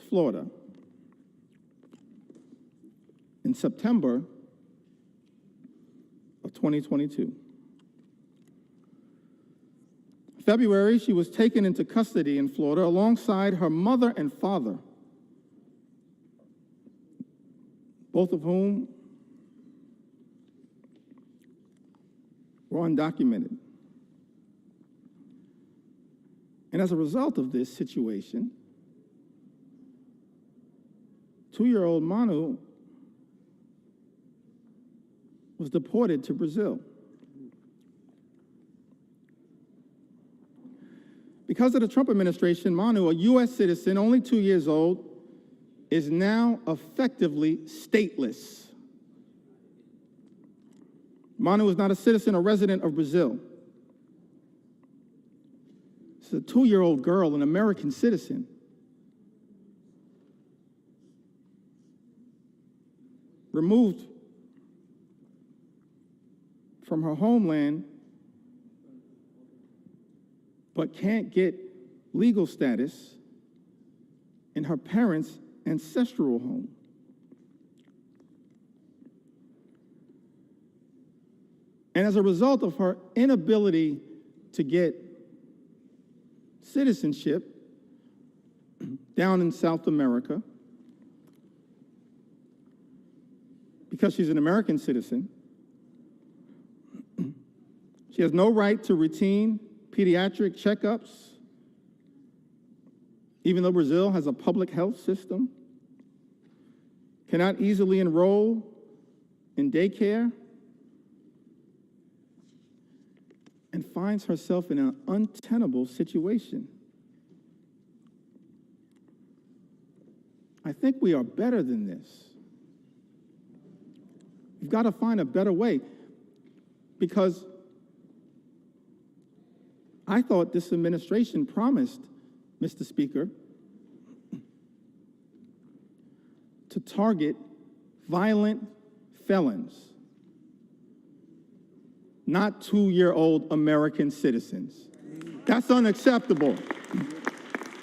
Florida, in September of 2022. February, she was taken into custody in Florida alongside her mother and father, both of whom were undocumented. And as a result of this situation, 2-year-old Manu was deported to Brazil. Because of the Trump administration, Manu, a U.S. citizen, only 2 years old, is now effectively stateless. Manu is not a citizen or resident of Brazil. She's a 2-year-old girl, an American citizen. Removed from her homeland, but can't get legal status in her parents' ancestral home. And as a result of her inability to get citizenship, down in South America because she's an American citizen. She has no right to routine pediatric checkups, even though Brazil has a public health system, cannot easily enroll in daycare, and finds herself in an untenable situation. I think we are better than this. We've got to find a better way, because I thought this administration promised, Mr. Speaker, to target violent felons, not 2-year-old American citizens. That's unacceptable,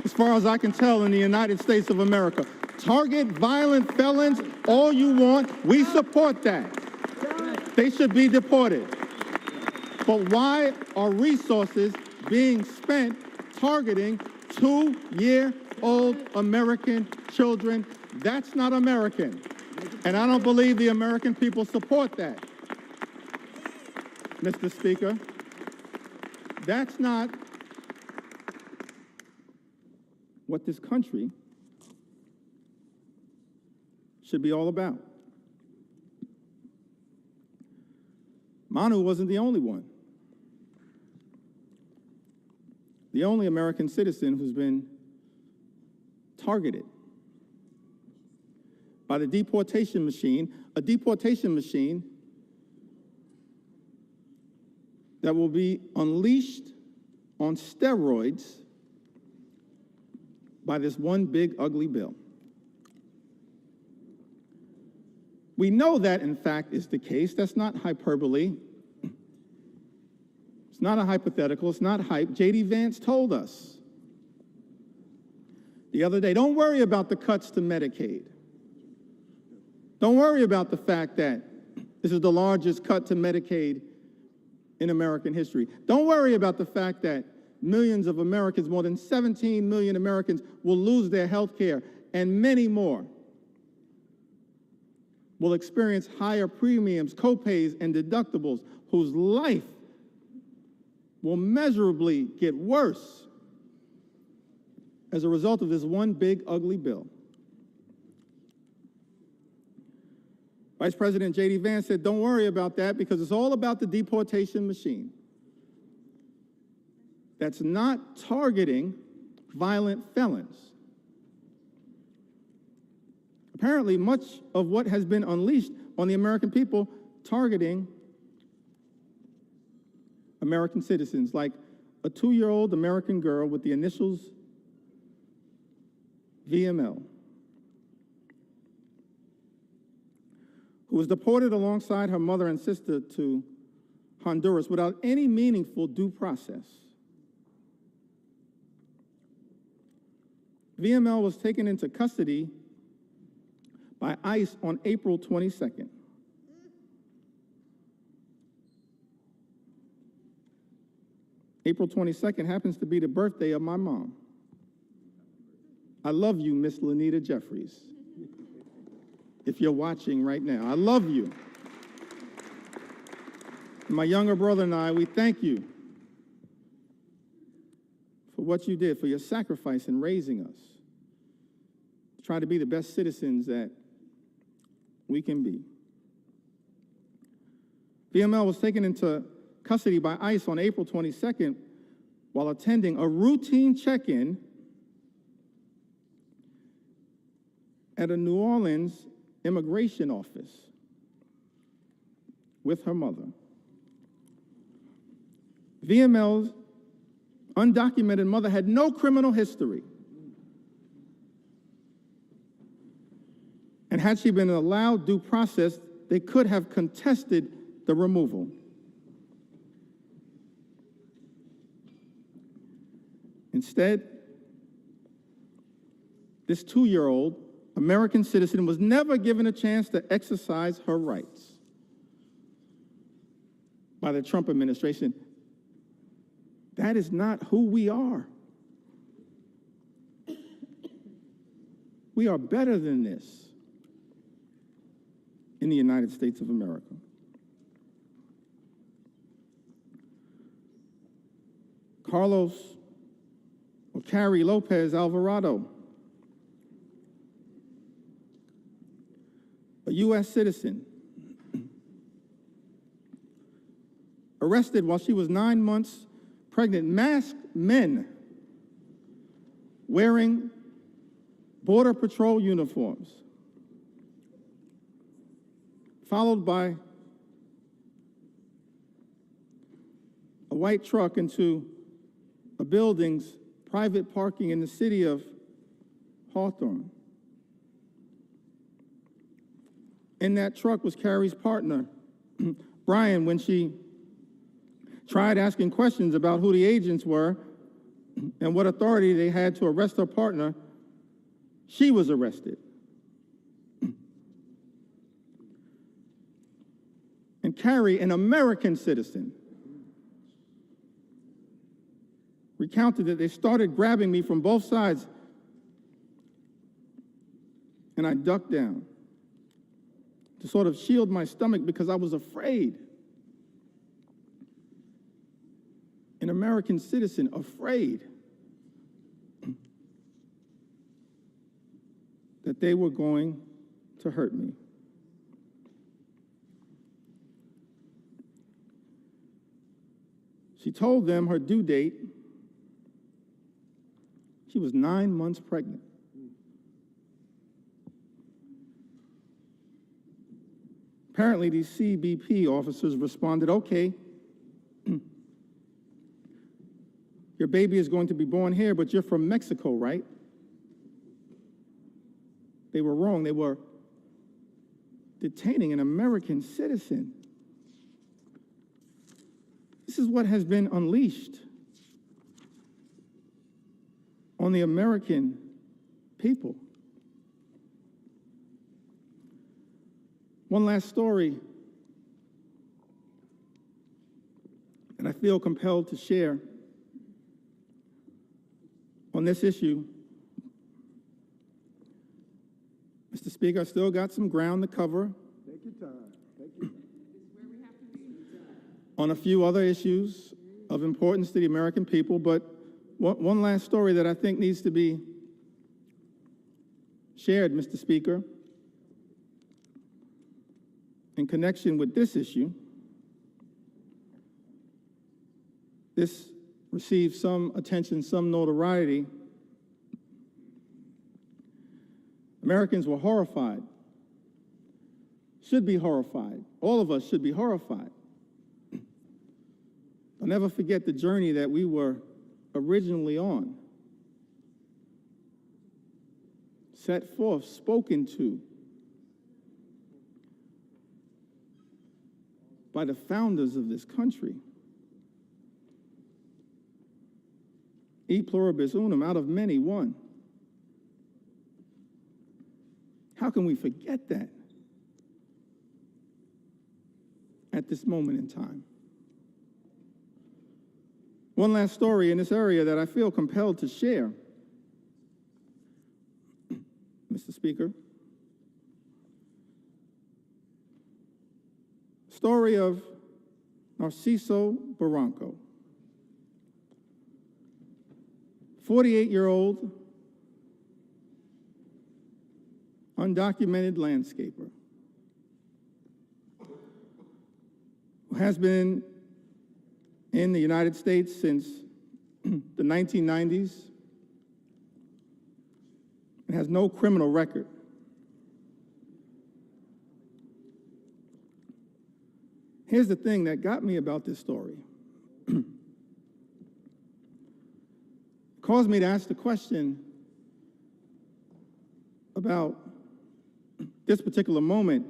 as far as I can tell, in the United States of America. Target violent felons all you want. We support that. They should be deported. But why are resources being spent targeting 2-year-old American children? That's not American. And I don't believe the American people support that. Mr. Speaker, that's not what this country should be all about. Manu wasn't the only one. The only American citizen who's been targeted by the deportation machine, a deportation machine that will be unleashed on steroids by this one big ugly bill. We know that, in fact, is the case. That's not hyperbole. It's not a hypothetical. It's not hype. J.D. Vance told us the other day, don't worry about the cuts to Medicaid. Don't worry about the fact that this is the largest cut to Medicaid in American history. Don't worry about the fact that millions of Americans, more than 17 million Americans, will lose their health care, and many more will experience higher premiums, copays, and deductibles, whose life will measurably get worse as a result of this one big ugly bill. Vice President J.D. Vance said, don't worry about that, because it's all about the deportation machine that's not targeting violent felons. Apparently, much of what has been unleashed on the American people targeting American citizens, like a 2-year-old American girl with the initials VML, who was deported alongside her mother and sister to Honduras without any meaningful due process. VML was taken into custody by ICE on April 22nd. April 22nd happens to be the birthday of my mom. I love you, Miss Lanita Jeffries. If you're watching right now, I love you. My younger brother and I, we thank you for what you did, for your sacrifice in raising us, to try to be the best citizens that we can be. VML was taken into custody by ICE on April 22nd while attending a routine check-in at a New Orleans immigration office with her mother. VML's undocumented mother had no criminal history. And had she been allowed due process, they could have contested the removal. Instead, this 2-year-old American citizen was never given a chance to exercise her rights by the Trump administration. That is not who we are. We are better than this in the United States of America. Carrie Lopez Alvarado, a U.S. citizen, arrested while she was 9 months pregnant, masked men wearing Border Patrol uniforms, followed by a white truck into a building's private parking in the city of Hawthorne. In that truck was Carrie's partner, Brian, when she tried asking questions about who the agents were and what authority they had to arrest her partner, she was arrested. And Carrie, an American citizen, recounted that they started grabbing me from both sides, and I ducked down to sort of shield my stomach because I was afraid. An American citizen afraid that they were going to hurt me. She told them her due date. She was 9 months pregnant. Apparently, these CBP officers responded, okay, your baby is going to be born here, but you're from Mexico, right? They were wrong. They were detaining an American citizen. This is what has been unleashed on the American people. One last story that I feel compelled to share on this issue. Mr. Speaker, I still got some ground to cover. Take your time. Take your time. On a few other issues of importance to the American people, but one last story that I think needs to be shared, Mr. Speaker, in connection with this issue. This received some attention, some notoriety. Americans were horrified, should be horrified. All of us should be horrified. I'll never forget the journey that we were originally on, set forth, spoken to by the founders of this country. E pluribus unum, out of many, one. How can we forget that at this moment in time? One last story in this area that I feel compelled to share, Mr. Speaker. Story of Narciso Barranco, 48-year-old undocumented landscaper who has been in the United States since the 1990s and has no criminal record. Here's the thing that got me about this story. Caused me to ask the question about this particular moment,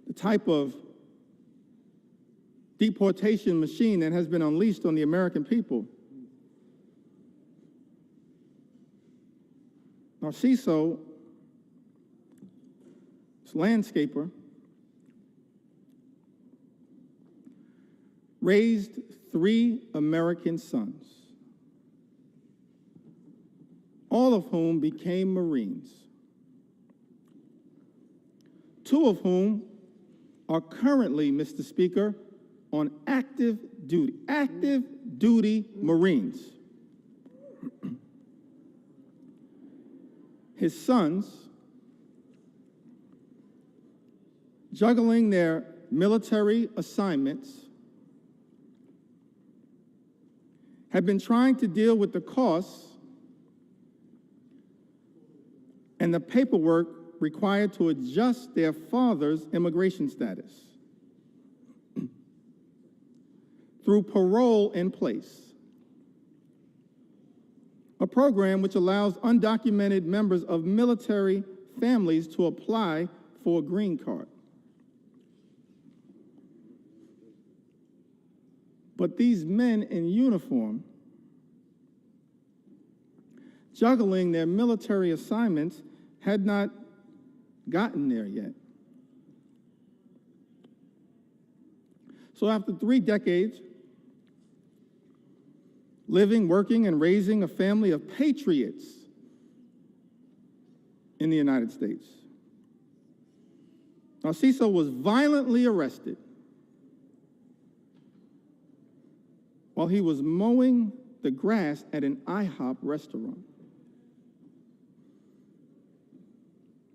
the type of deportation machine that has been unleashed on the American people. Narciso, this landscaper, raised 3 American sons, all of whom became Marines, 2 of whom are currently, Mr. Speaker, on active duty Marines. His sons, juggling their military assignments, have been trying to deal with the costs and the paperwork required to adjust their father's immigration status through parole in place, a program which allows undocumented members of military families to apply for a green card. But these men in uniform, juggling their military assignments, had not gotten there yet. So after 3 decades, living, working, and raising a family of patriots in the United States, Narciso was violently arrested while he was mowing the grass at an IHOP restaurant.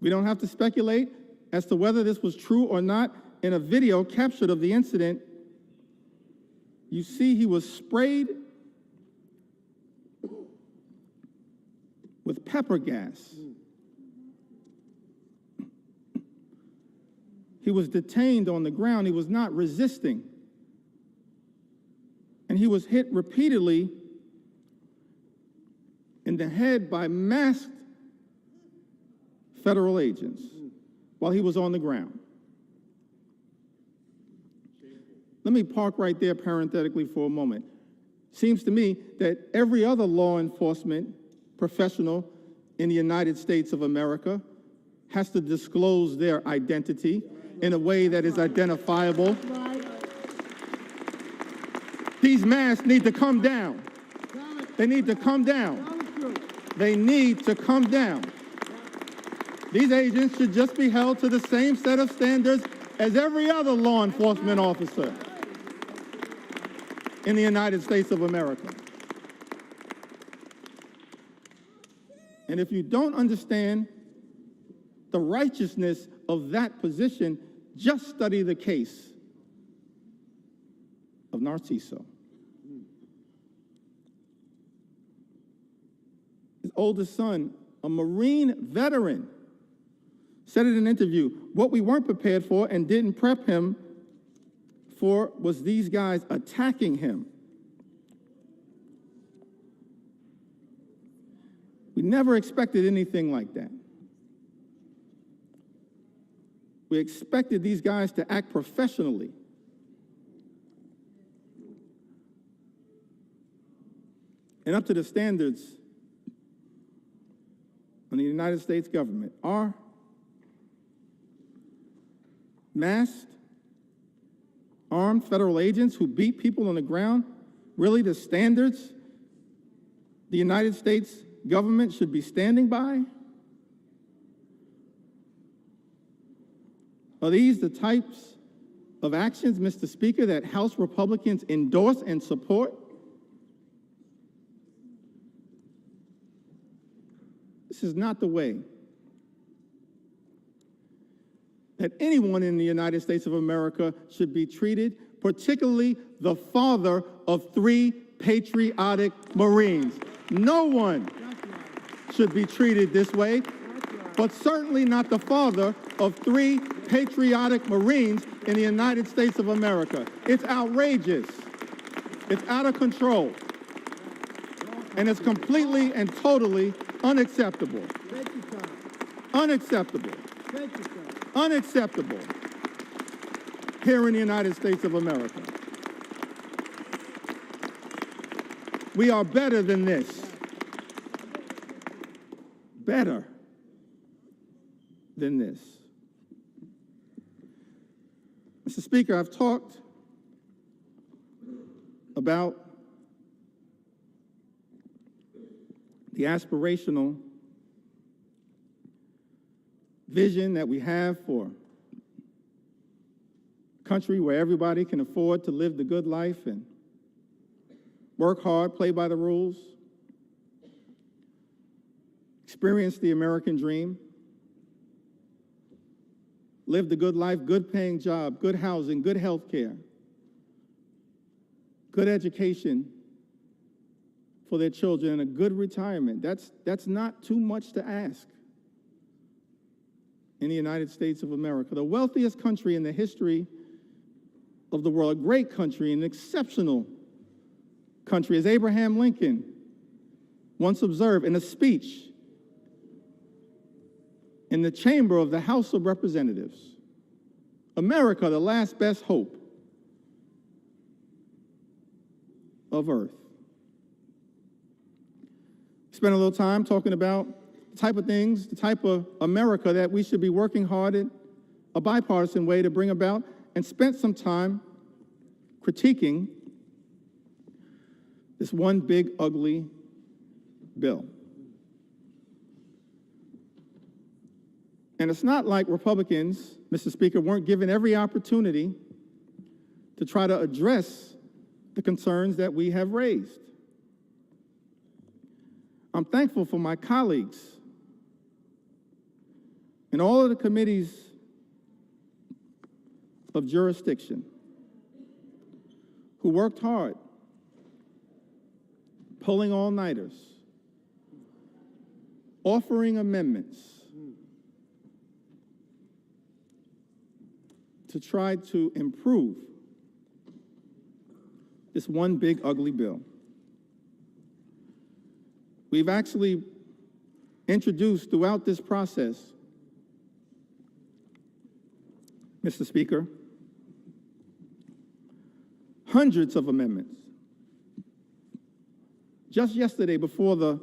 We don't have to speculate as to whether this was true or not. In a video captured of the incident, you see he was sprayed with pepper gas. He was detained on the ground. He was not resisting. And he was hit repeatedly in the head by masked federal agents while he was on the ground. Let me park right there parenthetically for a moment. Seems to me that every other law enforcement professional in the United States of America has to disclose their identity in a way that is identifiable. These masks need to come down. They need to come down. They need to come down. These agents should just be held to the same set of standards as every other law enforcement officer in the United States of America. And if you don't understand the righteousness of that position, just study the case of Narciso. His oldest son, a Marine veteran, said in an interview, what we weren't prepared for and didn't prep him for was these guys attacking him. We never expected anything like that. We expected these guys to act professionally. And up to the standards of the United States government. Are masked, armed federal agents who beat people on the ground really the standards the United States government should be standing by? Are these the types of actions, Mr. Speaker, that House Republicans endorse and support? This is not the way that anyone in the United States of America should be treated, particularly the father of 3 patriotic Marines. No one should be treated this way, but certainly not the father of 3 patriotic Marines in the United States of America. It's outrageous. It's out of control. And it's completely and totally unacceptable. Unacceptable. Unacceptable here in the United States of America. We are better than this. Better than this. Mr. Speaker, I've talked about the aspirational vision that we have for a country where everybody can afford to live the good life and work hard, play by the rules, experience the American dream, live the good life, good paying job, good housing, good health care, good education for their children, and a good retirement. That's not too much to ask in the United States of America, the wealthiest country in the history of the world, a great country, an exceptional country, as Abraham Lincoln once observed in a speech in the chamber of the House of Representatives. America, the last best hope of Earth. Spent a little time talking about the type of things, the type of America that we should be working hard in a bipartisan way to bring about, and spent some time critiquing this one big, ugly bill. And it's not like Republicans, Mr. Speaker, weren't given every opportunity to try to address the concerns that we have raised. I'm thankful for my colleagues in all of the committees of jurisdiction who worked hard, pulling all-nighters, offering amendments to try to improve this one big, ugly bill. We've actually introduced throughout this process, Mr. Speaker, hundreds of amendments. Just yesterday, before the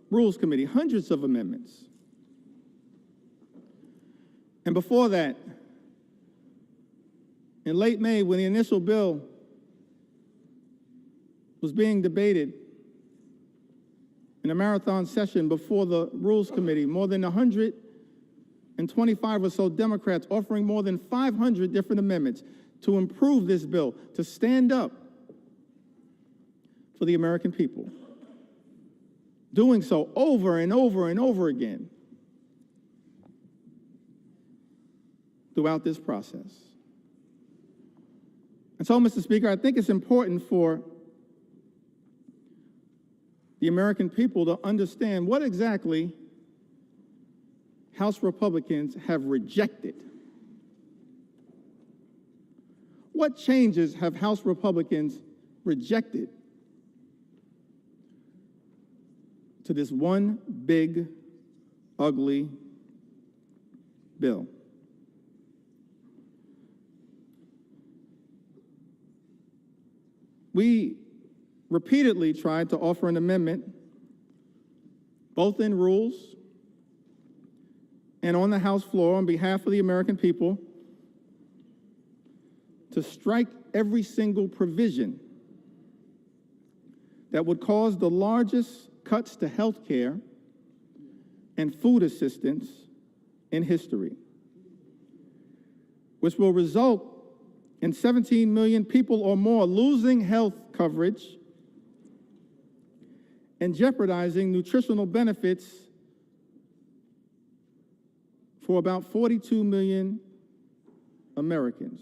Rules Committee, hundreds of amendments. And before that, in late May, when the initial bill was being debated in a marathon session before the Rules Committee, more than 125 or so Democrats offering more than 500 different amendments to improve this bill, to stand up for the American people. Doing so over and over and over again throughout this process. And so, Mr. Speaker, I think it's important for the American people to understand what exactly House Republicans have rejected. What changes have House Republicans rejected to this one big, ugly bill? We repeatedly tried to offer an amendment, both in rules and on the House floor on behalf of the American people, to strike every single provision that would cause the largest cuts to health care and food assistance in history, which will result in 17 million people or more losing health coverage and jeopardizing nutritional benefits for about 42 million Americans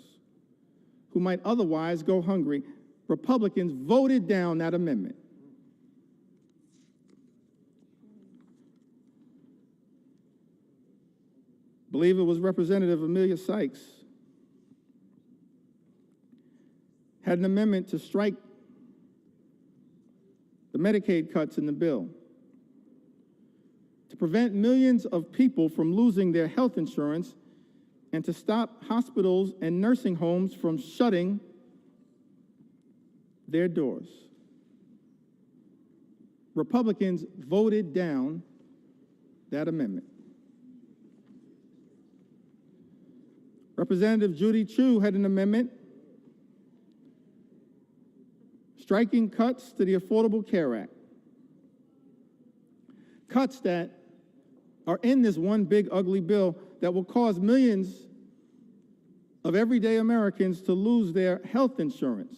who might otherwise go hungry. Republicans voted down that amendment. I believe it was Representative Amelia Sykes had an amendment to strike the Medicaid cuts in the bill to prevent millions of people from losing their health insurance and to stop hospitals and nursing homes from shutting their doors. Republicans voted down that amendment. Representative Judy Chu had an amendment striking cuts to the Affordable Care Act, cuts that are in this one big ugly bill that will cause millions of everyday Americans to lose their health insurance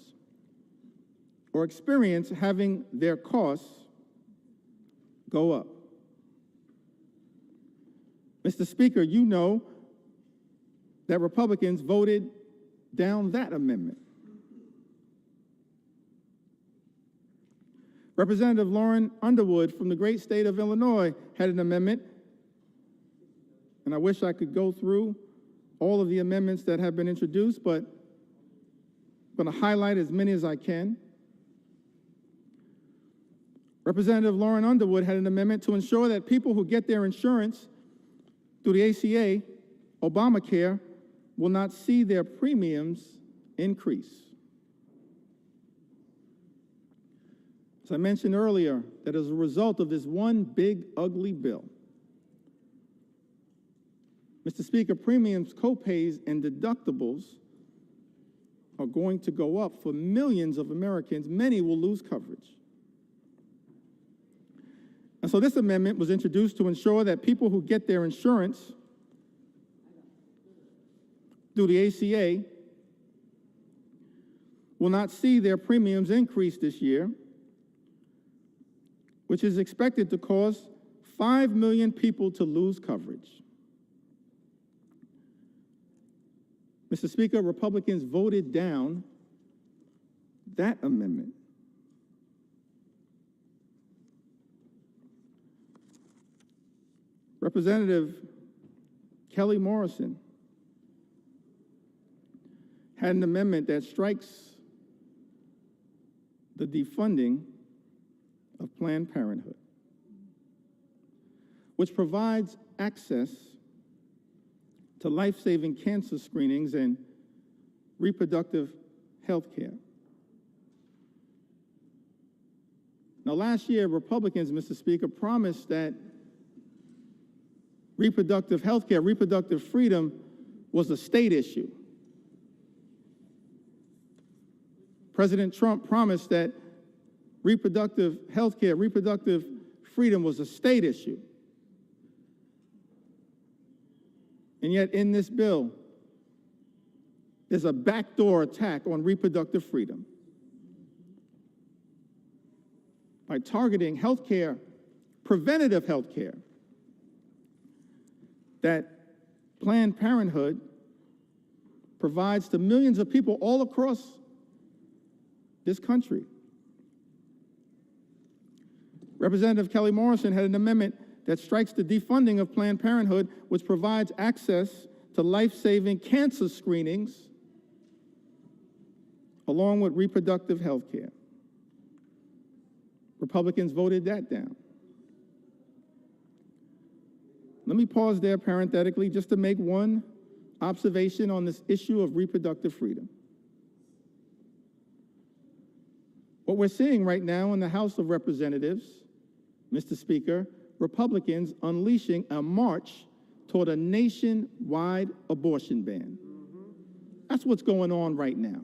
or experience having their costs go up. Mr. Speaker, you know that Republicans voted down that amendment. Representative Lauren Underwood from the great state of Illinois had an amendment, and I wish I could go through all of the amendments that have been introduced, but I'm going to highlight as many as I can. Representative Lauren Underwood had an amendment to ensure that people who get their insurance through the ACA, Obamacare, will not see their premiums increase. As I mentioned earlier, that as a result of this one big, ugly bill, Mr. Speaker, premiums, copays, and deductibles are going to go up for millions of Americans. Many will lose coverage. And so this amendment was introduced to ensure that people who get their insurance through the ACA will not see their premiums increase this year, which is expected to cause 5 million people to lose coverage. Mr. Speaker, Republicans voted down that amendment. Representative Kelly Morrison had an amendment that strikes the defunding of Planned Parenthood, which provides access to life-saving cancer screenings and reproductive health care. Now, last year, Republicans, Mr. Speaker, promised that reproductive health care, reproductive freedom was a state issue. President Trump promised that reproductive health care, reproductive freedom was a state issue. And yet in this bill, there's a backdoor attack on reproductive freedom. By targeting health care, preventative health care, that Planned Parenthood provides to millions of people all across this country. Representative Kelly Morrison had an amendment that strikes the defunding of Planned Parenthood, which provides access to life-saving cancer screenings along with reproductive health care. Republicans voted that down. Let me pause there parenthetically just to make one observation on this issue of reproductive freedom. What we're seeing right now in the House of Representatives, Mr. Speaker, Republicans unleashing a march toward a nationwide abortion ban. That's what's going on right now.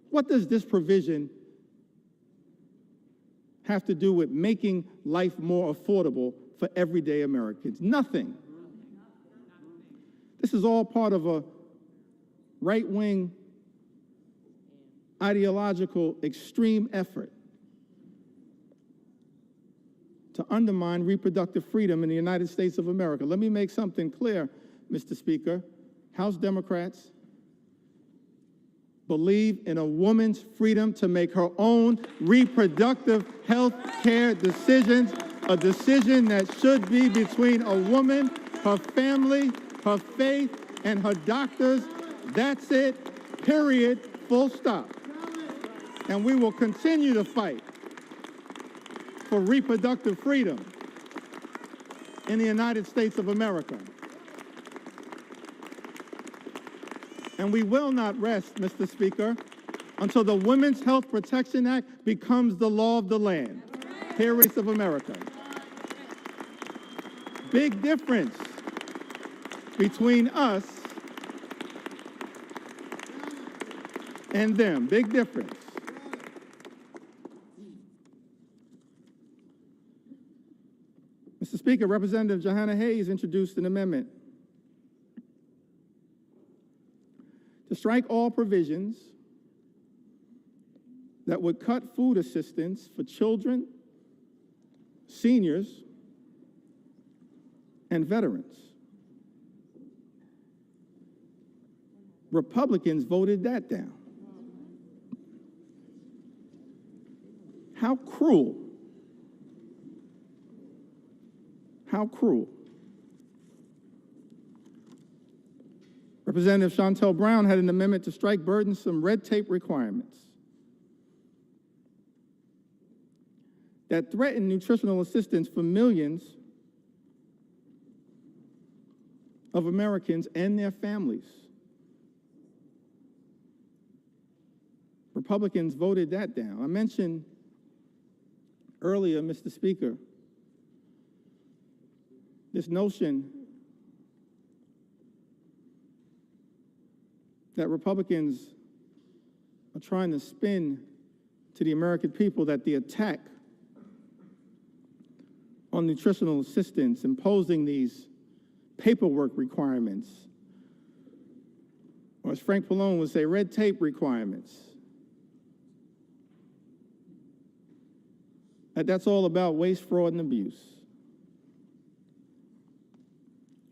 What does this provision have to do with making life more affordable for everyday Americans? Nothing. This is all part of a right-wing ideological extreme effort to undermine reproductive freedom in the United States of America. Let me make something clear, Mr. Speaker. House Democrats believe in a woman's freedom to make her own reproductive health care decisions, a decision that should be between a woman, her family, her faith, and her doctors. That's it, period, full stop. And we will continue to fight for reproductive freedom in the United States of America. And we will not rest, Mr. Speaker, until the Women's Health Protection Act becomes the law of the land, here of America. Big difference between us and them, big difference. Speaker, Representative Johanna Hayes introduced an amendment to strike all provisions that would cut food assistance for children, seniors, and veterans. Republicans voted that down. How cruel. How cruel. Representative Chantel Brown had an amendment to strike burdensome red tape requirements that threaten nutritional assistance for millions of Americans and their families. Republicans voted that down. I mentioned earlier, Mr. Speaker, this notion that Republicans are trying to spin to the American people that the attack on nutritional assistance, imposing these paperwork requirements, or as Frank Pallone would say, red tape requirements, that's all about waste, fraud, and abuse.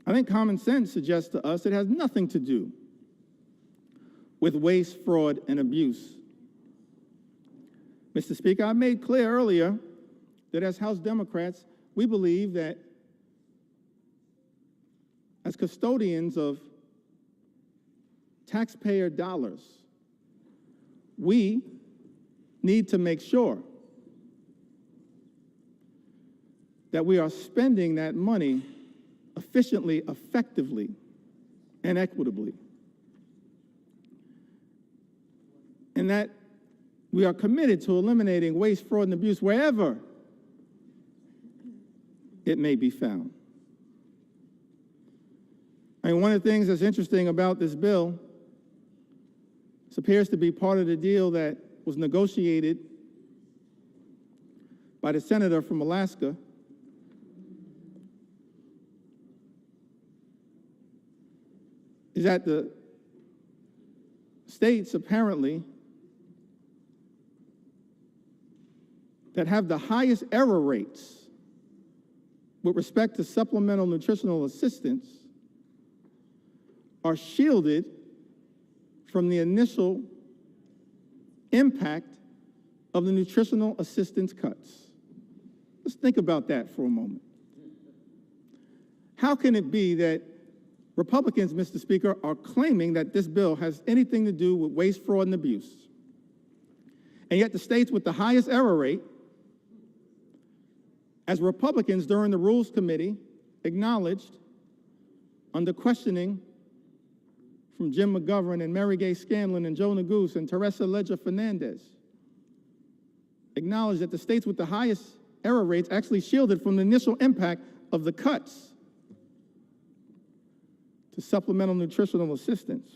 I think common sense suggests to us it has nothing to do with waste, fraud, and abuse. Mr. Speaker, I made clear earlier that as House Democrats, we believe that as custodians of taxpayer dollars, we need to make sure that we are spending that money efficiently, effectively, and equitably. And that we are committed to eliminating waste, fraud, and abuse wherever it may be found. I mean, one of the things that's interesting about this bill, this appears to be part of the deal that was negotiated by the senator from Alaska, is that the states apparently that have the highest error rates with respect to supplemental nutritional assistance are shielded from the initial impact of the nutritional assistance cuts. Let's think about that for a moment. How can it be that Republicans, Mr. Speaker, are claiming that this bill has anything to do with waste, fraud, and abuse, and yet the states with the highest error rate, as Republicans during the Rules Committee acknowledged under questioning from Jim McGovern and Mary Gay Scanlon and Joe Neguse and Teresa Leger Fernandez, acknowledged that the states with the highest error rates actually shielded from the initial impact of the cuts to supplemental nutritional assistance.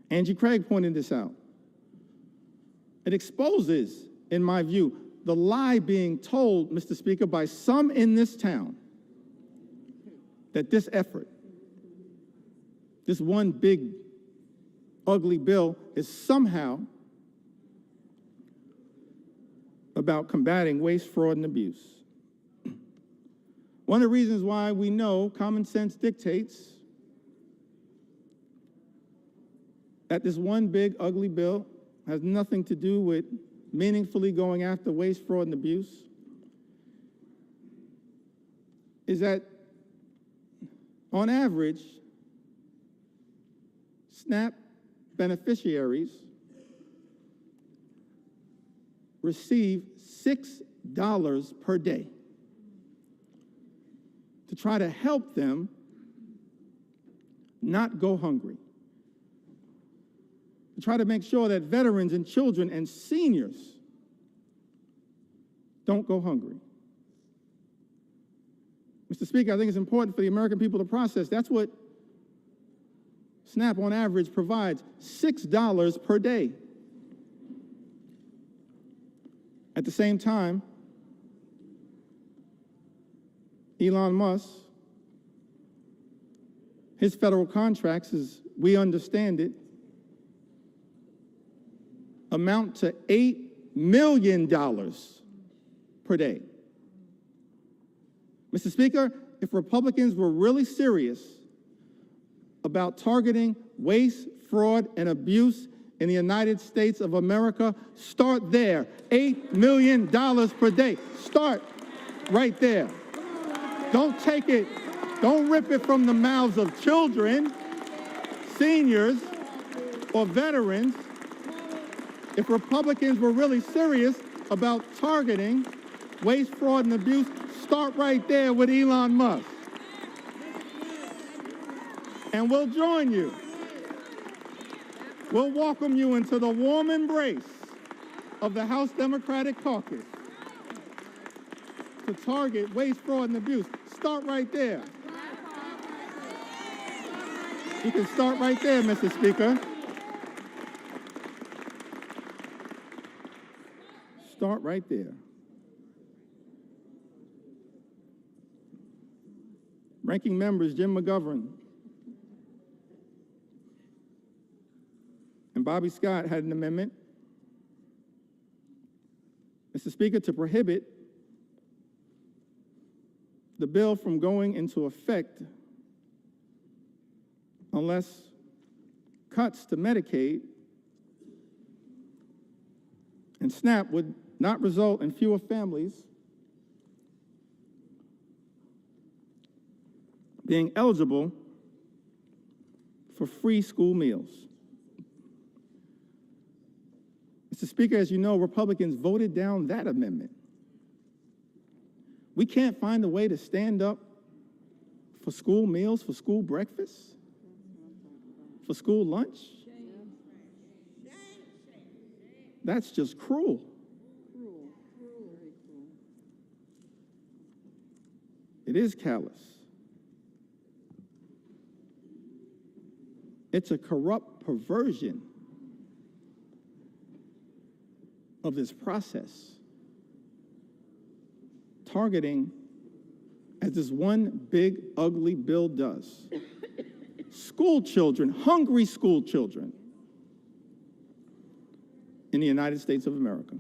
Angie Craig pointed this out. It exposes, in my view, the lie being told, Mr. Speaker, by some in this town that this effort, this one big, ugly bill, is somehow about combating waste, fraud, and abuse. One of the reasons why we know common sense dictates that this one big, ugly bill has nothing to do with meaningfully going after waste, fraud, and abuse is that, on average, SNAP beneficiaries receive $6 per day to try to help them not go hungry, to try to make sure that veterans and children and seniors don't go hungry. Mr. Speaker, I think it's important for the American people to process. That's what SNAP on average provides, $6 per day. At the same time, Elon Musk, his federal contracts, as we understand it, amount to $8 million per day. Mr. Speaker, if Republicans were really serious about targeting waste, fraud, and abuse in the United States of America, start there. $8 million per day. Start right there. Don't take it, don't rip it from the mouths of children, seniors, or veterans. If Republicans were really serious about targeting waste, fraud, and abuse, start right there with Elon Musk. And we'll join you. We'll welcome you into the warm embrace of the House Democratic Caucus to target waste, fraud, and abuse. Start right there. You can start right there, Mr. Speaker. Start right there. Ranking members Jim McGovern and Bobby Scott had an amendment, Mr. Speaker, to prohibit the bill from going into effect unless cuts to Medicaid and SNAP would not result in fewer families being eligible for free school meals. Mr. Speaker, as you know, Republicans voted down that amendment. We can't find a way to stand up for school meals, for school breakfast, for school lunch. That's just cruel. It is callous. It's a corrupt perversion of this process, targeting, as this one big, ugly bill does, school children, hungry school children in the United States of America.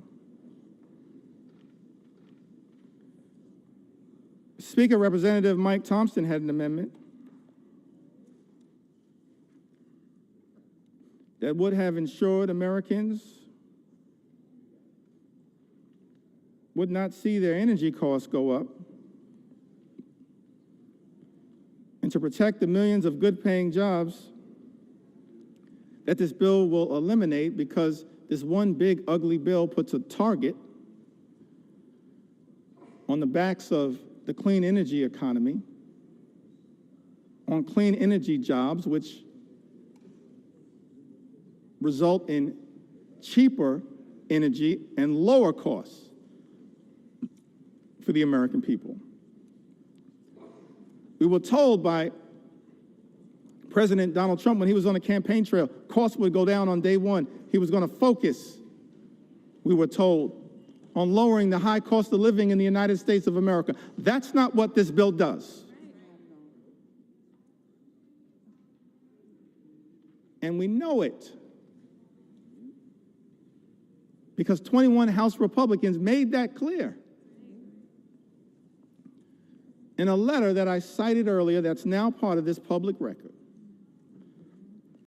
Speaker, Representative Mike Thompson had an amendment that would have ensured Americans would not see their energy costs go up, and to protect the millions of good-paying jobs that this bill will eliminate, because this one big, ugly bill puts a target on the backs of the clean energy economy, on clean energy jobs, which result in cheaper energy and lower costs for the American people. We were told by President Donald Trump when he was on the campaign trail, costs would go down on day one. He was going to focus, we were told, on lowering the high cost of living in the United States of America. That's not what this bill does. And we know it, because 21 House Republicans made that clear in a letter that I cited earlier that's now part of this public record.